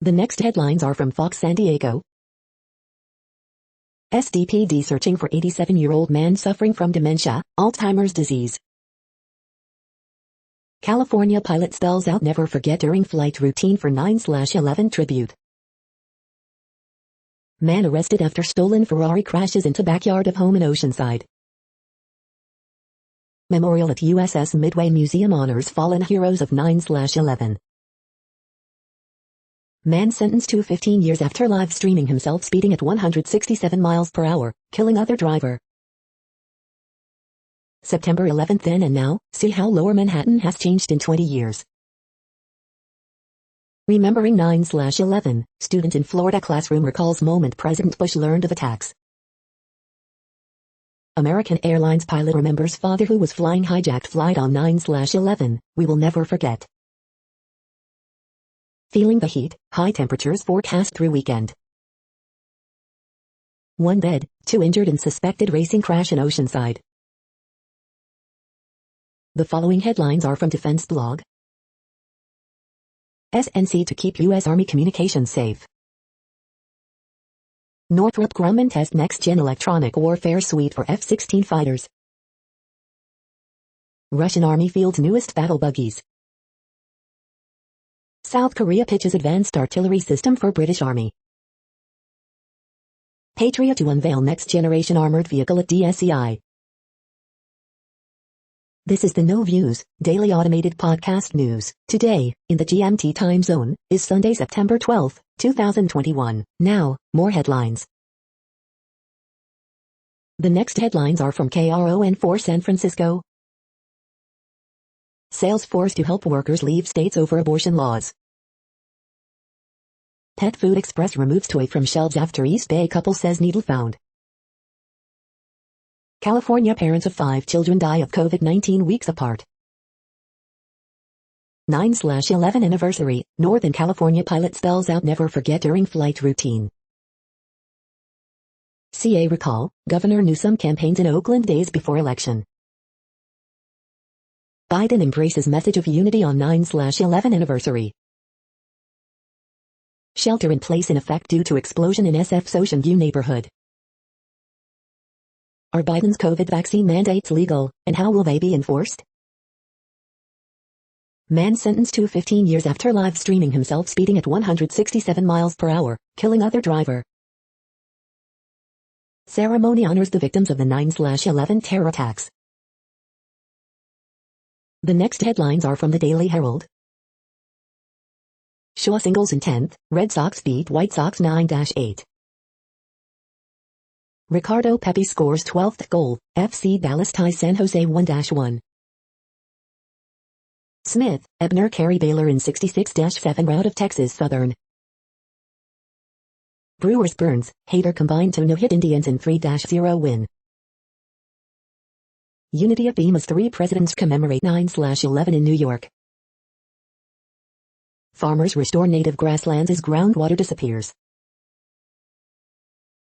Speaker 1: The next headlines are from Fox San Diego. SDPD searching for 87-year-old man suffering from dementia, Alzheimer's disease. California pilot spells out never forget during flight routine for 9/11 tribute. Man arrested after stolen Ferrari crashes into backyard of home in Oceanside. Memorial at USS Midway Museum honors fallen heroes of 9/11. Man sentenced to 15 years after live streaming himself speeding at 167 miles per hour, killing other driver. September 11th. Then and now, see how Lower Manhattan has changed in 20 years. Remembering 9/11, student in Florida classroom recalls moment President Bush learned of attacks. American Airlines pilot remembers father who was flying hijacked flight on 9/11, we will never forget. Feeling the heat, high temperatures forecast through weekend. 1 dead, 2 injured in suspected racing crash in Oceanside. The following headlines are from Defense Blog. SNC to keep U.S. Army communications safe. Northrop Grumman test next-gen electronic warfare suite for F-16 fighters. Russian Army fields newest battle buggies. South Korea pitches advanced artillery system for British Army. Patriot to unveil next-generation armored vehicle at DSEI. This is the No Views, daily automated podcast news. Today, in the GMT time zone, is Sunday, September 12, 2021. Now, more headlines. The next headlines are from KRON4 San Francisco. Salesforce to help workers leave states over abortion laws. Pet Food Express removes toy from shelves after East Bay couple says needle found. California parents of 5 children die of COVID-19 weeks apart. 9/11 anniversary, Northern California pilot spells out never forget during flight routine. CA recall, Governor Newsom campaigns in Oakland days before election. Biden embraces message of unity on 9/11 anniversary. Shelter in place in effect due to explosion in SF's Ocean View neighborhood. Are Biden's COVID vaccine mandates legal, and how will they be enforced? Man sentenced to 15 years after live streaming himself speeding at 167 miles per hour, killing other driver. Ceremony honors the victims of the 9/11 terror attacks. The next headlines are from the Daily Herald. Shaw singles in 10th, Red Sox beat White Sox 9-8. Ricardo Pepi scores 12th goal, FC Dallas ties San Jose 1-1. Smith, Ebner carry Baylor in 66-7 rout of Texas Southern. Brewers Burns, Hader combined to no-hit Indians in 3-0 win. Unity of Beam as 3 presidents commemorate 9/11 in New York. Farmers restore native grasslands as groundwater disappears.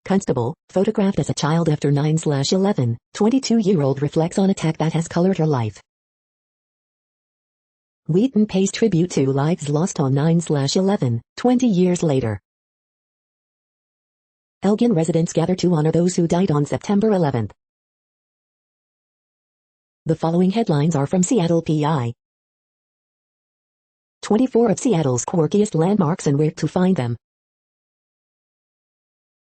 Speaker 1: Constable, photographed as a child after 9/11, 22-year-old reflects on attack that has colored her life. Wheaton pays tribute to lives lost on 9/11, 20 years later. Elgin residents gather to honor those who died on September 11th. The following headlines are from Seattle PI. 24 of Seattle's quirkiest landmarks and where to find them.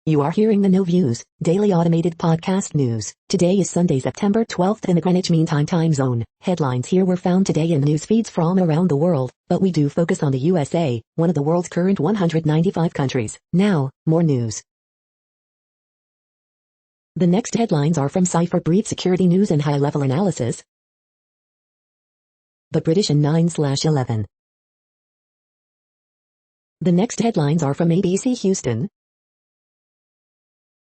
Speaker 1: You are hearing the No Views, daily automated podcast news. Today is Sunday, September 12th in the Greenwich Mean Time zone. Headlines here were found today in news feeds from around the world, but we do focus on the USA, one of the world's current 195 countries. Now, more news. The next headlines are from Cypher Brief Security News and High-Level Analysis. The British in 9/11. The next headlines are from ABC Houston.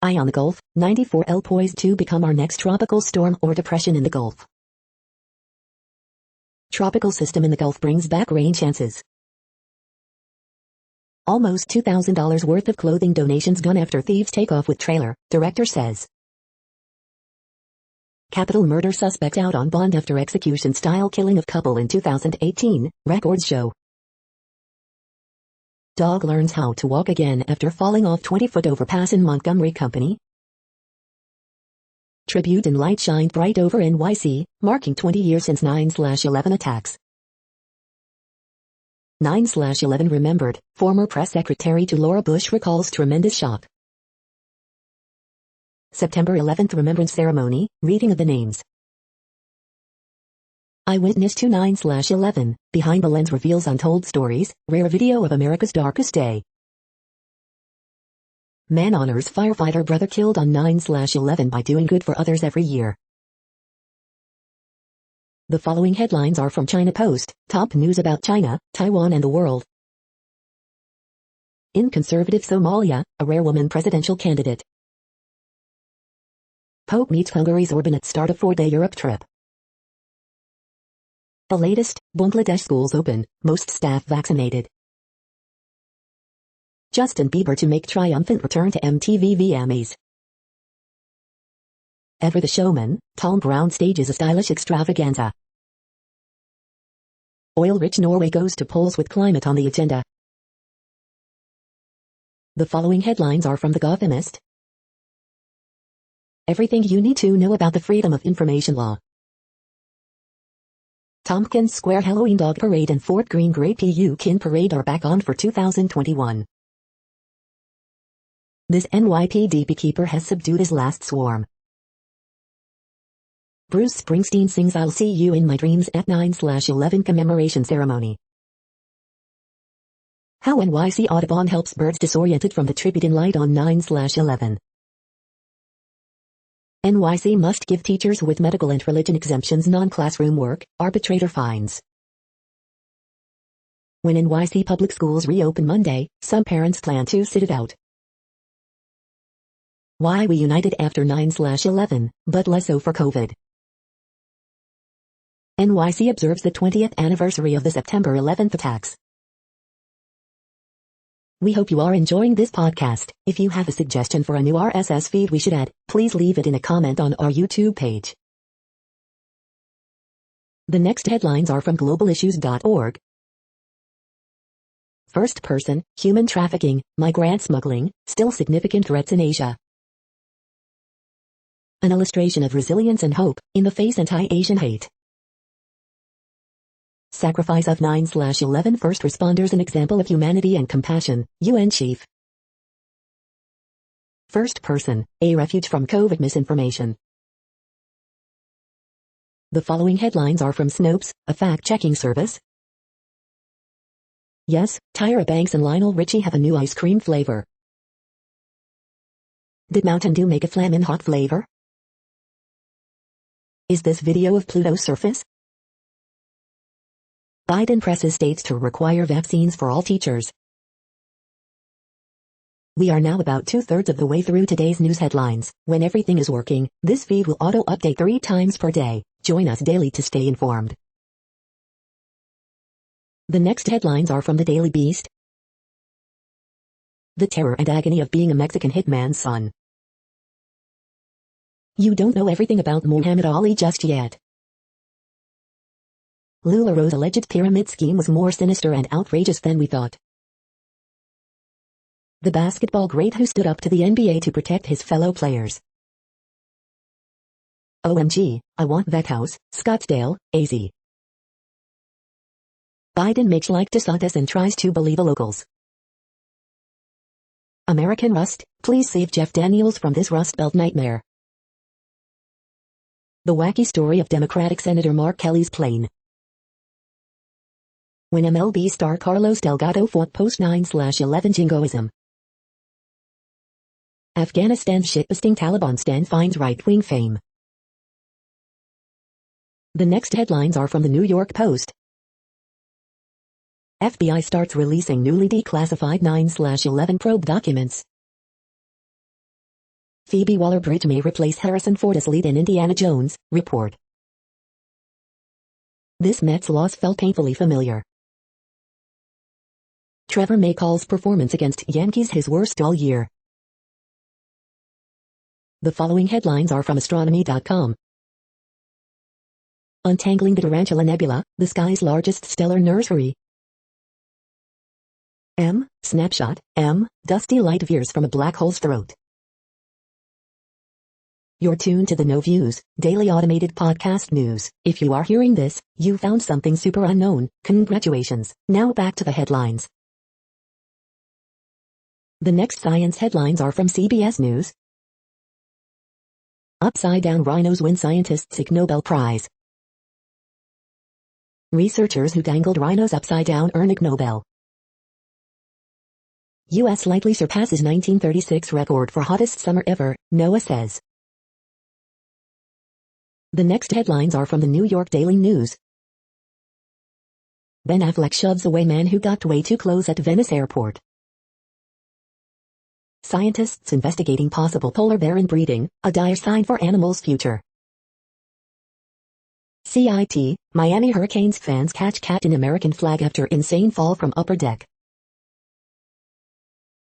Speaker 1: Eye on the Gulf, 94L poised to become our next tropical storm or depression in the Gulf. Tropical system in the Gulf brings back rain chances. Almost $2,000 worth of clothing donations gone after thieves take off with trailer, director says. Capital murder suspect out on bond after execution-style killing of couple in 2018, records show. Dog learns how to walk again after falling off 20-foot overpass in Montgomery Company. Tribute and light shined bright over NYC, marking 20 years since 9/11 attacks. 9/11 remembered, former press secretary to Laura Bush recalls tremendous shock. September 11th Remembrance Ceremony, reading of the names. Eyewitness 29/11, Behind the Lens reveals untold stories, rare video of America's darkest day. Man honors firefighter brother killed on 9/11 by doing good for others every year. The following headlines are from China Post, top news about China, Taiwan and the world. In conservative Somalia, a rare woman presidential candidate. Pope meets Hungary's Orban at start of 4-day Europe trip. The latest, Bangladesh schools open, most staff vaccinated. Justin Bieber to make triumphant return to MTV VMAs. Ever the showman, Tom Brown stages a stylish extravaganza. Oil-rich Norway goes to polls with climate on the agenda. The following headlines are from The Gothamist. Everything you need to know about the Freedom of Information Law. Tompkins Square Halloween Dog Parade and Fort Greene Great Pumpkin Parade are back on for 2021. This NYPD beekeeper has subdued his last swarm. Bruce Springsteen sings I'll See You in My Dreams at 9/11 commemoration ceremony. How NYC Audubon helps birds disoriented from the tribute in light on 9/11. NYC must give teachers with medical and religion exemptions non-classroom work, arbitrator fines. When NYC public schools reopen Monday, some parents plan to sit it out. Why we united after 9/11, but less so for COVID. NYC observes the 20th anniversary of the September 11th attacks. We hope you are enjoying this podcast. If you have a suggestion for a new RSS feed we should add, please leave it in a comment on our YouTube page. The next headlines are from globalissues.org. First person, human trafficking, migrant smuggling, still significant threats in Asia. An illustration of resilience and hope, in the face anti-Asian hate. Sacrifice of 9/11 first responders an example of humanity and compassion, UN Chief. First person, a refuge from COVID misinformation. The following headlines are from Snopes, a fact-checking service. Yes, Tyra Banks and Lionel Richie have a new ice cream flavor. Did Mountain Dew make a flamin' hot flavor? Is this video of Pluto's surface? Biden presses states to require vaccines for all teachers. We are now about 2/3 of the way through today's news headlines. When everything is working, this feed will auto-update 3 times per day. Join us daily to stay informed. The next headlines are from the Daily Beast. The terror and agony of being a Mexican hitman's son. You don't know everything about Muhammad Ali just yet. LuLaRoe's alleged pyramid scheme was more sinister and outrageous than we thought. The basketball great who stood up to the NBA to protect his fellow players. OMG, I want that house, Scottsdale, AZ. Biden makes like DeSantis and tries to believe the locals. American Rust, please save Jeff Daniels from this Rust Belt nightmare. The wacky story of Democratic Senator Mark Kelly's plane. When MLB star Carlos Delgado fought post-9/11 jingoism. Afghanistan shitposting Taliban stand finds right-wing fame. The next headlines are from the New York Post. FBI starts releasing newly declassified 9/11 probe documents. Phoebe Waller-Bridge may replace Harrison Ford as lead in Indiana Jones, report. This Mets loss felt painfully familiar. Trevor May calls performance against Yankees his worst all year. The following headlines are from astronomy.com. Untangling the Tarantula Nebula, the sky's largest stellar nursery. Snapshot, dusty light veers from a black hole's throat. You're tuned to the No Views, daily automated podcast news. If you are hearing this, you found something super unknown. Congratulations. Now back to the headlines. The next science headlines are from CBS News. Upside-down rhinos win scientists' Ig Nobel Prize. Researchers who dangled rhinos upside down earn Ig Nobel. U.S. likely surpasses 1936 record for hottest summer ever, NOAA says. The next headlines are from the New York Daily News. Ben Affleck shoves away man who got way too close at Venice airport. Scientists investigating possible polar bear inbreeding, a dire sign for animals' future. CIT, Miami Hurricanes fans catch cat in American flag after insane fall from upper deck.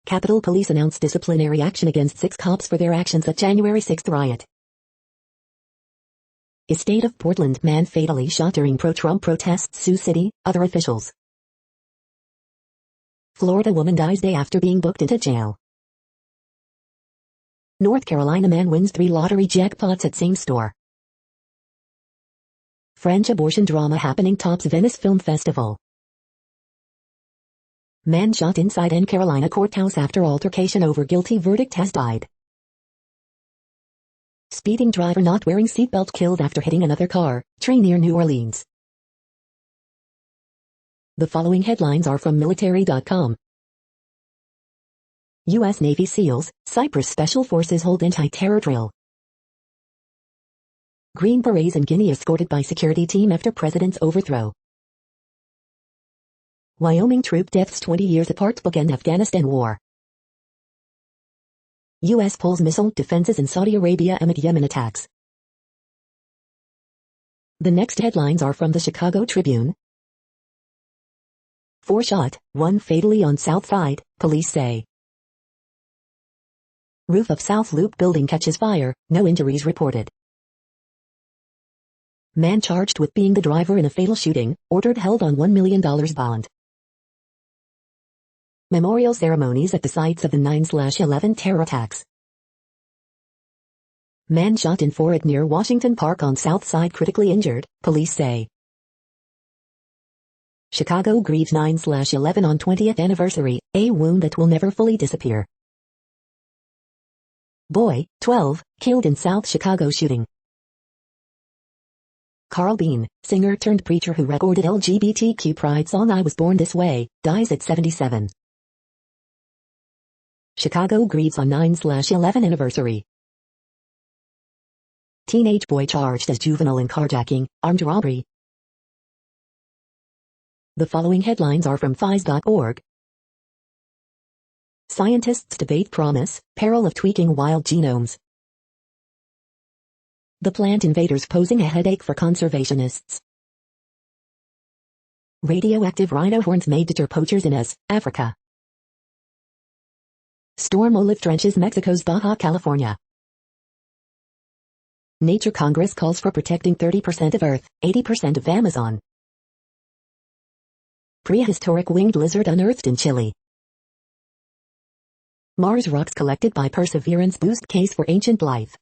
Speaker 1: Capitol Police announced disciplinary action against 6 cops for their actions at January 6 riot. Estate of Portland man fatally shot during pro-Trump protests sue city, other officials. Florida woman dies day after being booked into jail. North Carolina man wins 3 lottery jackpots at same store. French abortion drama happening tops Venice Film Festival. Man shot inside N Carolina courthouse after altercation over guilty verdict has died. Speeding driver not wearing seatbelt killed after hitting another car, tree near New Orleans. The following headlines are from military.com. U.S. Navy SEALs, Cyprus Special Forces hold anti-terror drill. Green Berets in Guinea escorted by security team after president's overthrow. Wyoming troop deaths 20 years apart bookend Afghanistan war. U.S. pulls missile defenses in Saudi Arabia amid Yemen attacks. The next headlines are from the Chicago Tribune. 4 shot, 1 fatally on South Side, police say. Roof of South Loop building catches fire, no injuries reported. Man charged with being the driver in a fatal shooting, ordered held on $1 million bond. Memorial ceremonies at the sites of the 9/11 terror attacks. Man shot in forehead near Washington Park on South Side critically injured, police say. Chicago grieves 9/11 on 20th anniversary, a wound that will never fully disappear. Boy, 12, killed in South Chicago shooting. Carl Bean, singer turned preacher who recorded LGBTQ pride song I Was Born This Way, dies at 77. Chicago grieves on 9/11 anniversary. Teenage boy charged as juvenile in carjacking, armed robbery. The following headlines are from phys.org. Scientists debate promise, peril of tweaking wild genomes. The plant invaders posing a headache for conservationists. Radioactive rhino horns may deter poachers in Africa. Storm olive drenches Mexico's Baja California. Nature Congress calls for protecting 30% of Earth, 80% of Amazon. Prehistoric winged lizard unearthed in Chile. Mars rocks collected by Perseverance boost case for ancient life.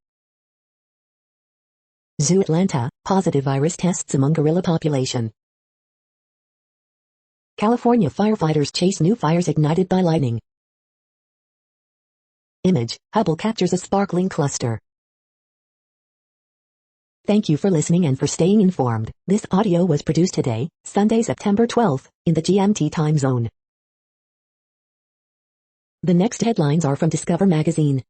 Speaker 1: Zoo Atlanta, positive virus tests among gorilla population. California firefighters chase new fires ignited by lightning. Image, Hubble captures a sparkling cluster. Thank you for listening and for staying informed. This audio was produced today, Sunday, September 12th, in the GMT time zone. The next headlines are from Discover magazine.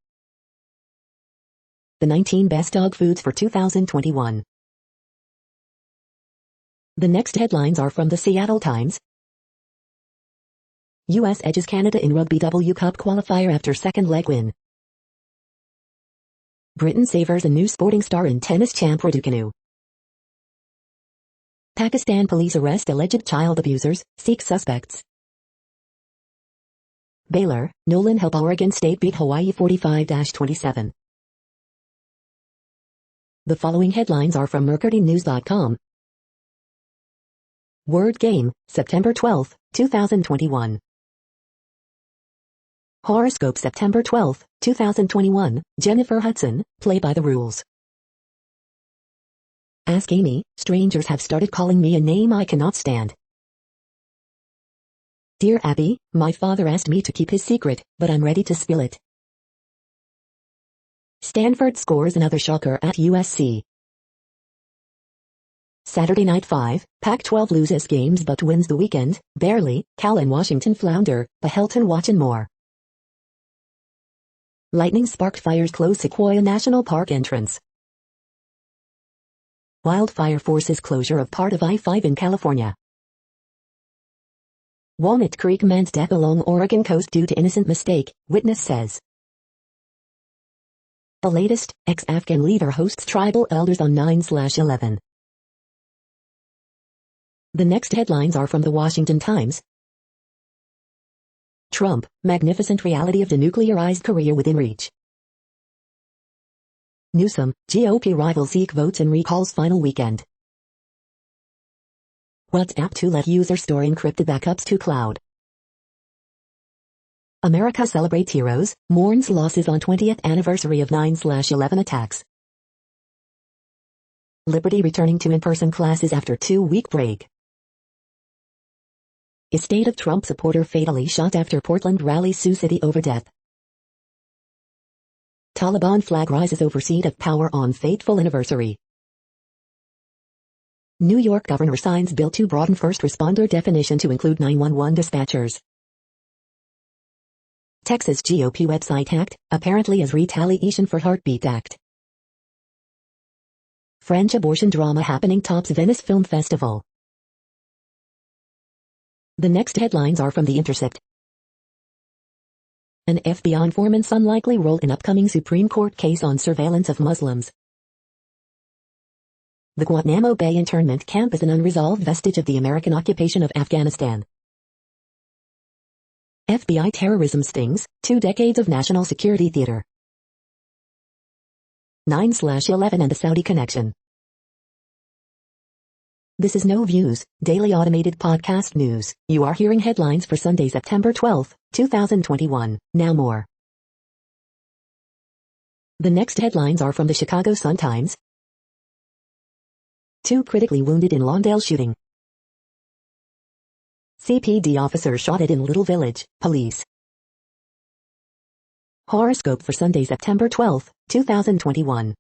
Speaker 1: The 19 best dog foods for 2021. The next headlines are from the Seattle Times. U.S. edges Canada in Rugby W Cup qualifier after second leg win. Britain savors a new sporting star in tennis champ Raducanu. Pakistan police arrest alleged child abusers, seek suspects. Baylor, Nolan help Oregon State beat Hawaii 45-27. The following headlines are from mercurynews.com. Word Game, September 12, 2021. Horoscope September 12, 2021, Jennifer Hudson, play by the rules. Ask Amy, strangers have started calling me a name I cannot stand. Dear Abby, my father asked me to keep his secret, but I'm ready to spill it. Stanford scores another shocker at USC. Saturday Night 5, Pac-12 loses games but wins the weekend, barely, Cal and Washington flounder, a Hilton watch and more. Lightning sparked fires close Sequoia National Park entrance. Wildfire forces closure of part of I-5 in California. Walnut Creek man's death along Oregon coast due to innocent mistake, witness says. The latest, ex-Afghan leader hosts tribal elders on 9/11. The next headlines are from the Washington Times. Trump, magnificent reality of denuclearized Korea within reach. Newsom, GOP rivals seek votes in recall's final weekend. WhatsApp to let users store encrypted backups to cloud. America celebrates heroes, mourns losses on 20th anniversary of 9/11 attacks. Liberty returning to in-person classes after 2-week break. Estate of Trump supporter fatally shot after Portland rally sue city over death. Taliban flag rises over seat of power on fateful anniversary. New York governor signs bill to broaden first responder definition to include 911 dispatchers. Texas GOP website hacked, apparently as retaliation for Heartbeat Act. French abortion drama happening tops Venice Film Festival. The next headlines are from The Intercept. An FBI informant's unlikely role in upcoming Supreme Court case on surveillance of Muslims. The Guantanamo Bay internment camp is an unresolved vestige of the American occupation of Afghanistan. FBI terrorism stings, 2 decades of national security theater. 9/11 and the Saudi connection. This is No Views, daily automated podcast news. You are hearing headlines for Sunday, September 12, 2021. Now more. The next headlines are from the Chicago Sun-Times. 2 critically wounded in Lawndale shooting. CPD officer shot at in Little Village, police. Horoscope for Sunday, September 12, 2021.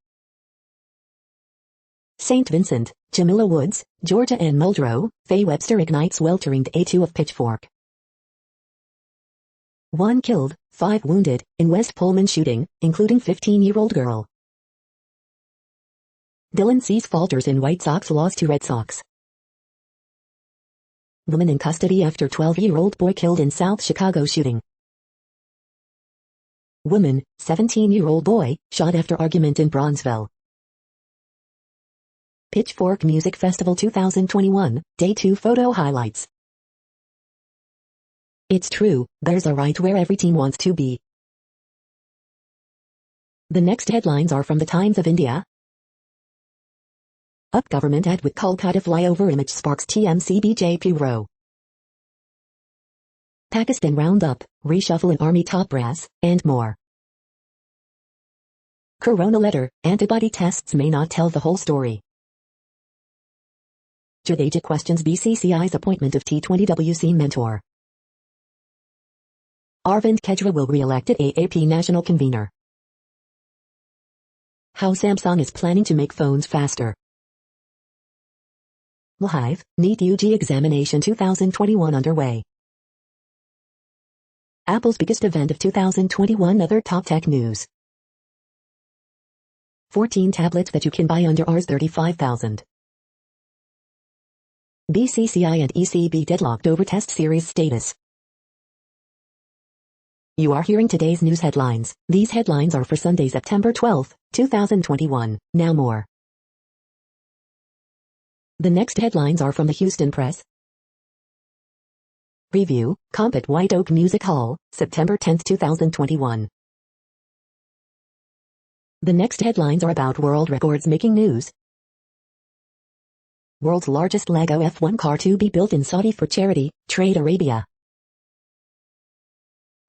Speaker 1: St. Vincent, Jamila Woods, Georgia and Muldrow, Faye Webster ignites weltering A2 of Pitchfork. 1 killed, 5 wounded, in West Pullman shooting, including 15-year-old girl. Dylan Cease falters in White Sox loss to Red Sox. Woman in custody after 12-year-old boy killed in South Chicago shooting. Woman, 17-year-old boy, shot after argument in Bronzeville. Pitchfork Music Festival 2021, Day 2 photo highlights. It's true, there's a right where every teen wants to be. The next headlines are from the Times of India. Up government ad with Kolkata flyover image sparks TMC BJP row. Pakistan roundup, reshuffle in army top brass, and more. Corona letter, antibody tests may not tell the whole story. Jadeja questions BCCI's appointment of T20WC mentor. Arvind Kejriwal re-elected AAP national convener. How Samsung is planning to make phones faster. Live, NEET UG examination 2021 underway. Apple's biggest event of 2021. Other top tech news. 14 tablets that you can buy under Rs. 35,000. BCCI and ECB deadlocked over test series status. You are hearing today's news headlines. These headlines are for Sunday, September 12, 2021. Now more. The next headlines are from the Houston Press. Review, Comp at White Oak Music Hall, September 10, 2021. The next headlines are about world records making news. World's largest Lego F1 car to be built in Saudi for charity, Trade Arabia.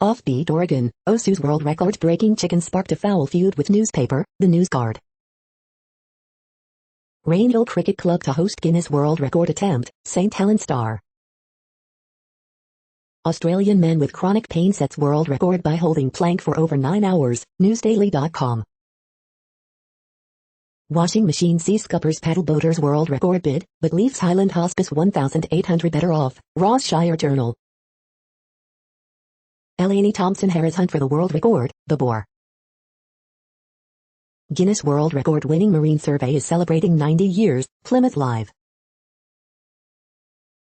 Speaker 1: Offbeat Oregon, Osu's world record-breaking chicken sparked a foul feud with newspaper, The News Guard. Rainhill Cricket Club to host Guinness World Record attempt, St. Helens Star. Australian man with chronic pain sets world record by holding plank for over 9 hours, newsdaily.com. Washing machine sea scuppers paddle boaters world record bid, but leaves Highland Hospice 1,800 better off. Ross-Shire Journal. Eleni Thompson Harris hunt for the world record, the boar. Guinness World Record winning marine survey is celebrating 90 years, Plymouth Live.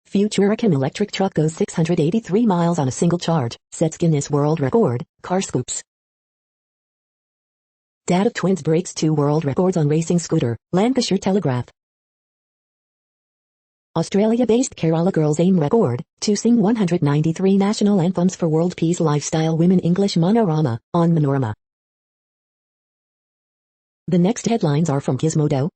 Speaker 1: Futuricam electric truck goes 683 miles on a single charge, sets Guinness World Record, car scoops. Dad of twins breaks 2 world records on racing scooter, Lancashire Telegraph. Australia-based Kerala girls aim record, to sing 193 national anthems for World Peace Lifestyle Women English Monorama, on Manorama. The next headlines are from Gizmodo.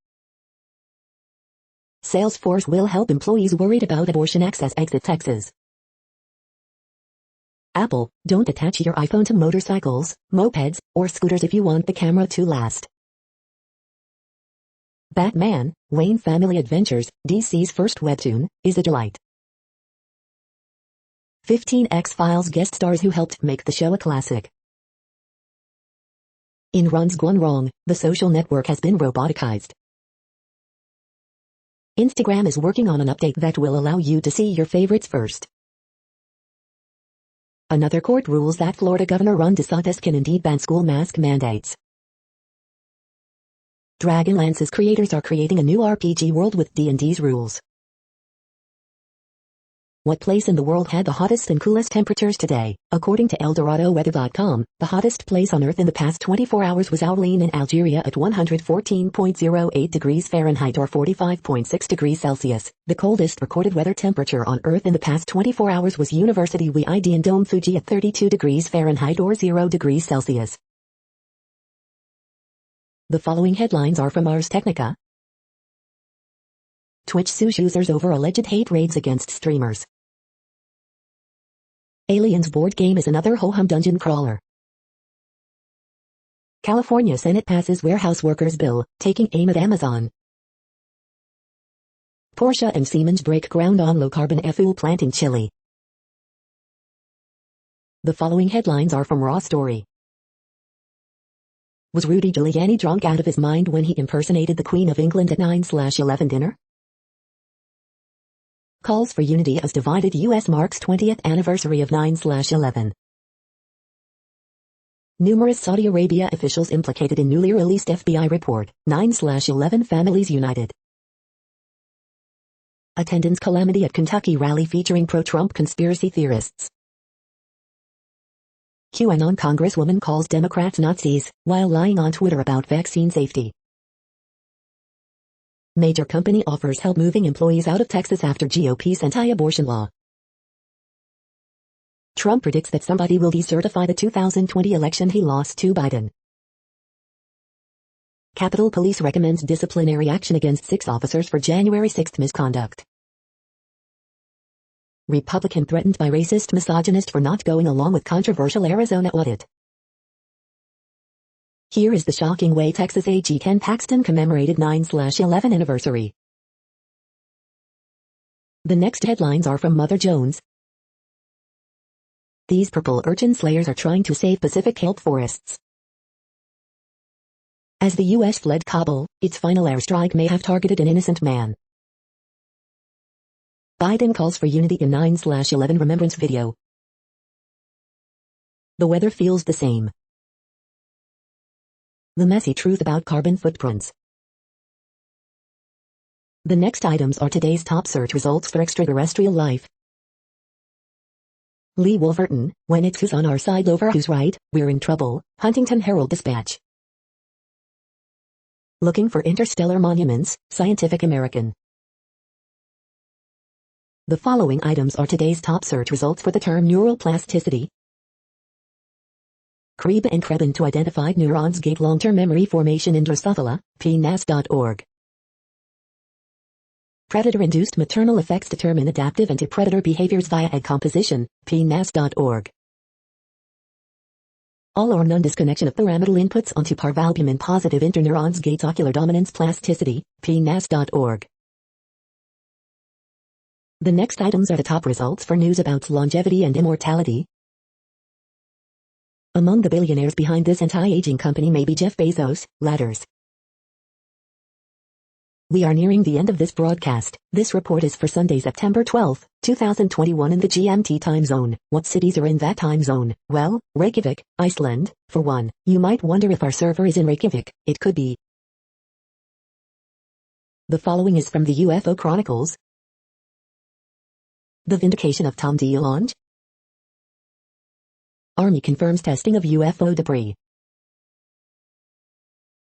Speaker 1: Salesforce will help employees worried about abortion access exit Texas. Apple, don't attach your iPhone to motorcycles, mopeds, or scooters if you want the camera to last. Batman, Wayne Family Adventures, DC's first webtoon, is a delight. 15 X-Files guest stars who helped make the show a classic. In Runs Gone Wrong, the social network has been roboticized. Instagram is working on an update that will allow you to see your favorites first. Another court rules that Florida Governor Ron DeSantis can indeed ban school mask mandates. Dragonlance's creators are creating a new RPG world with D&D's rules. What place in the world had the hottest and coolest temperatures today? According to ElDoradoWeather.com, the hottest place on Earth in the past 24 hours was Aulin in Algeria at 114.08 degrees Fahrenheit or 45.6 degrees Celsius. The coldest recorded weather temperature on Earth in the past 24 hours was University Wi-ID in Dome Fuji at 32 degrees Fahrenheit or 0 degrees Celsius. The following headlines are from Ars Technica. Twitch sues users over alleged hate raids against streamers. Aliens board game is another ho-hum dungeon crawler. California Senate passes warehouse workers bill, taking aim at Amazon. Porsche and Siemens break ground on low-carbon e-fuel plant in Chile. The following headlines are from Raw Story. Was Rudy Giuliani drunk out of his mind when he impersonated the Queen of England at 9/11 dinner? Calls for unity as divided U.S. marks 20th anniversary of 9/11. Numerous Saudi Arabia officials implicated in newly released FBI report, 9/11 families united. Attendance calamity at Kentucky rally featuring pro-Trump conspiracy theorists. QAnon Congresswoman calls Democrats Nazis, while lying on Twitter about vaccine safety. Major company offers help moving employees out of Texas after GOP's anti-abortion law. Trump predicts that somebody will decertify the 2020 election he lost to Biden. Capitol Police recommends disciplinary action against 6 officers for January 6 misconduct. Republican threatened by racist misogynist for not going along with controversial Arizona audit. Here is the shocking way Texas AG Ken Paxton commemorated 9/11 anniversary. The next headlines are from Mother Jones. These purple urchin slayers are trying to save Pacific kelp forests. As the U.S. fled Kabul, its final airstrike may have targeted an innocent man. Biden calls for unity in 9/11 remembrance video. The weather feels the same. The messy truth about carbon footprints. The next items are today's top search results for extraterrestrial life. Lee Wolverton, when it's who's on our side over who's right, we're in trouble, Huntington Herald Dispatch. Looking for interstellar monuments, Scientific American. The following items are today's top search results for the term neuroplasticity. Kreba and Krebin to identified neurons gate long-term memory formation in Drosophila, pnas.org. Predator-induced maternal effects determine adaptive anti-predator behaviors via egg composition, pnas.org. All or none disconnection of pyramidal inputs onto parvalbumin-positive interneurons gates ocular dominance plasticity, pnas.org. The next items are the top results for news about longevity and immortality. Among the billionaires behind this anti-aging company may be Jeff Bezos, Ladders. We are nearing the end of this broadcast. This report is for Sunday, September 12, 2021 in the GMT time zone. What cities are in that time zone? Well, Reykjavik, Iceland, for one. You might wonder if our server is in Reykjavik. It could be. The following is from the UFO Chronicles. The vindication of Tom DeLonge. Army confirms testing of UFO debris.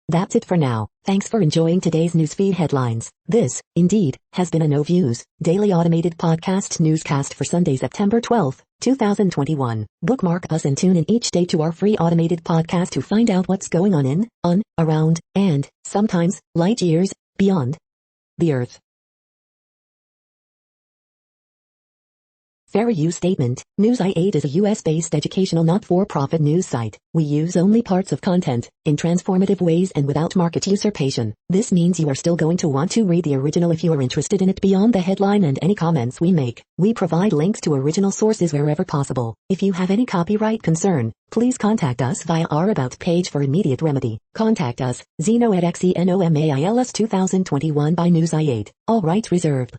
Speaker 1: That's it for now. Thanks for enjoying today's newsfeed headlines. This, indeed, has been a No Views, daily automated podcast newscast for Sunday, September 12, 2021. Bookmark us and tune in each day to our free automated podcast to find out what's going on, around, and, sometimes, light years, beyond the Earth. Fair use statement. News i8 is a US-based educational not-for-profit news site. We use only parts of content, in transformative ways and without market usurpation. This means you are still going to want to read the original if you are interested in it beyond the headline and any comments we make. We provide links to original sources wherever possible. If you have any copyright concern, please contact us via our About page for immediate remedy. Contact us, Zeno at XENOMAILS 2021 by News i8. All rights reserved.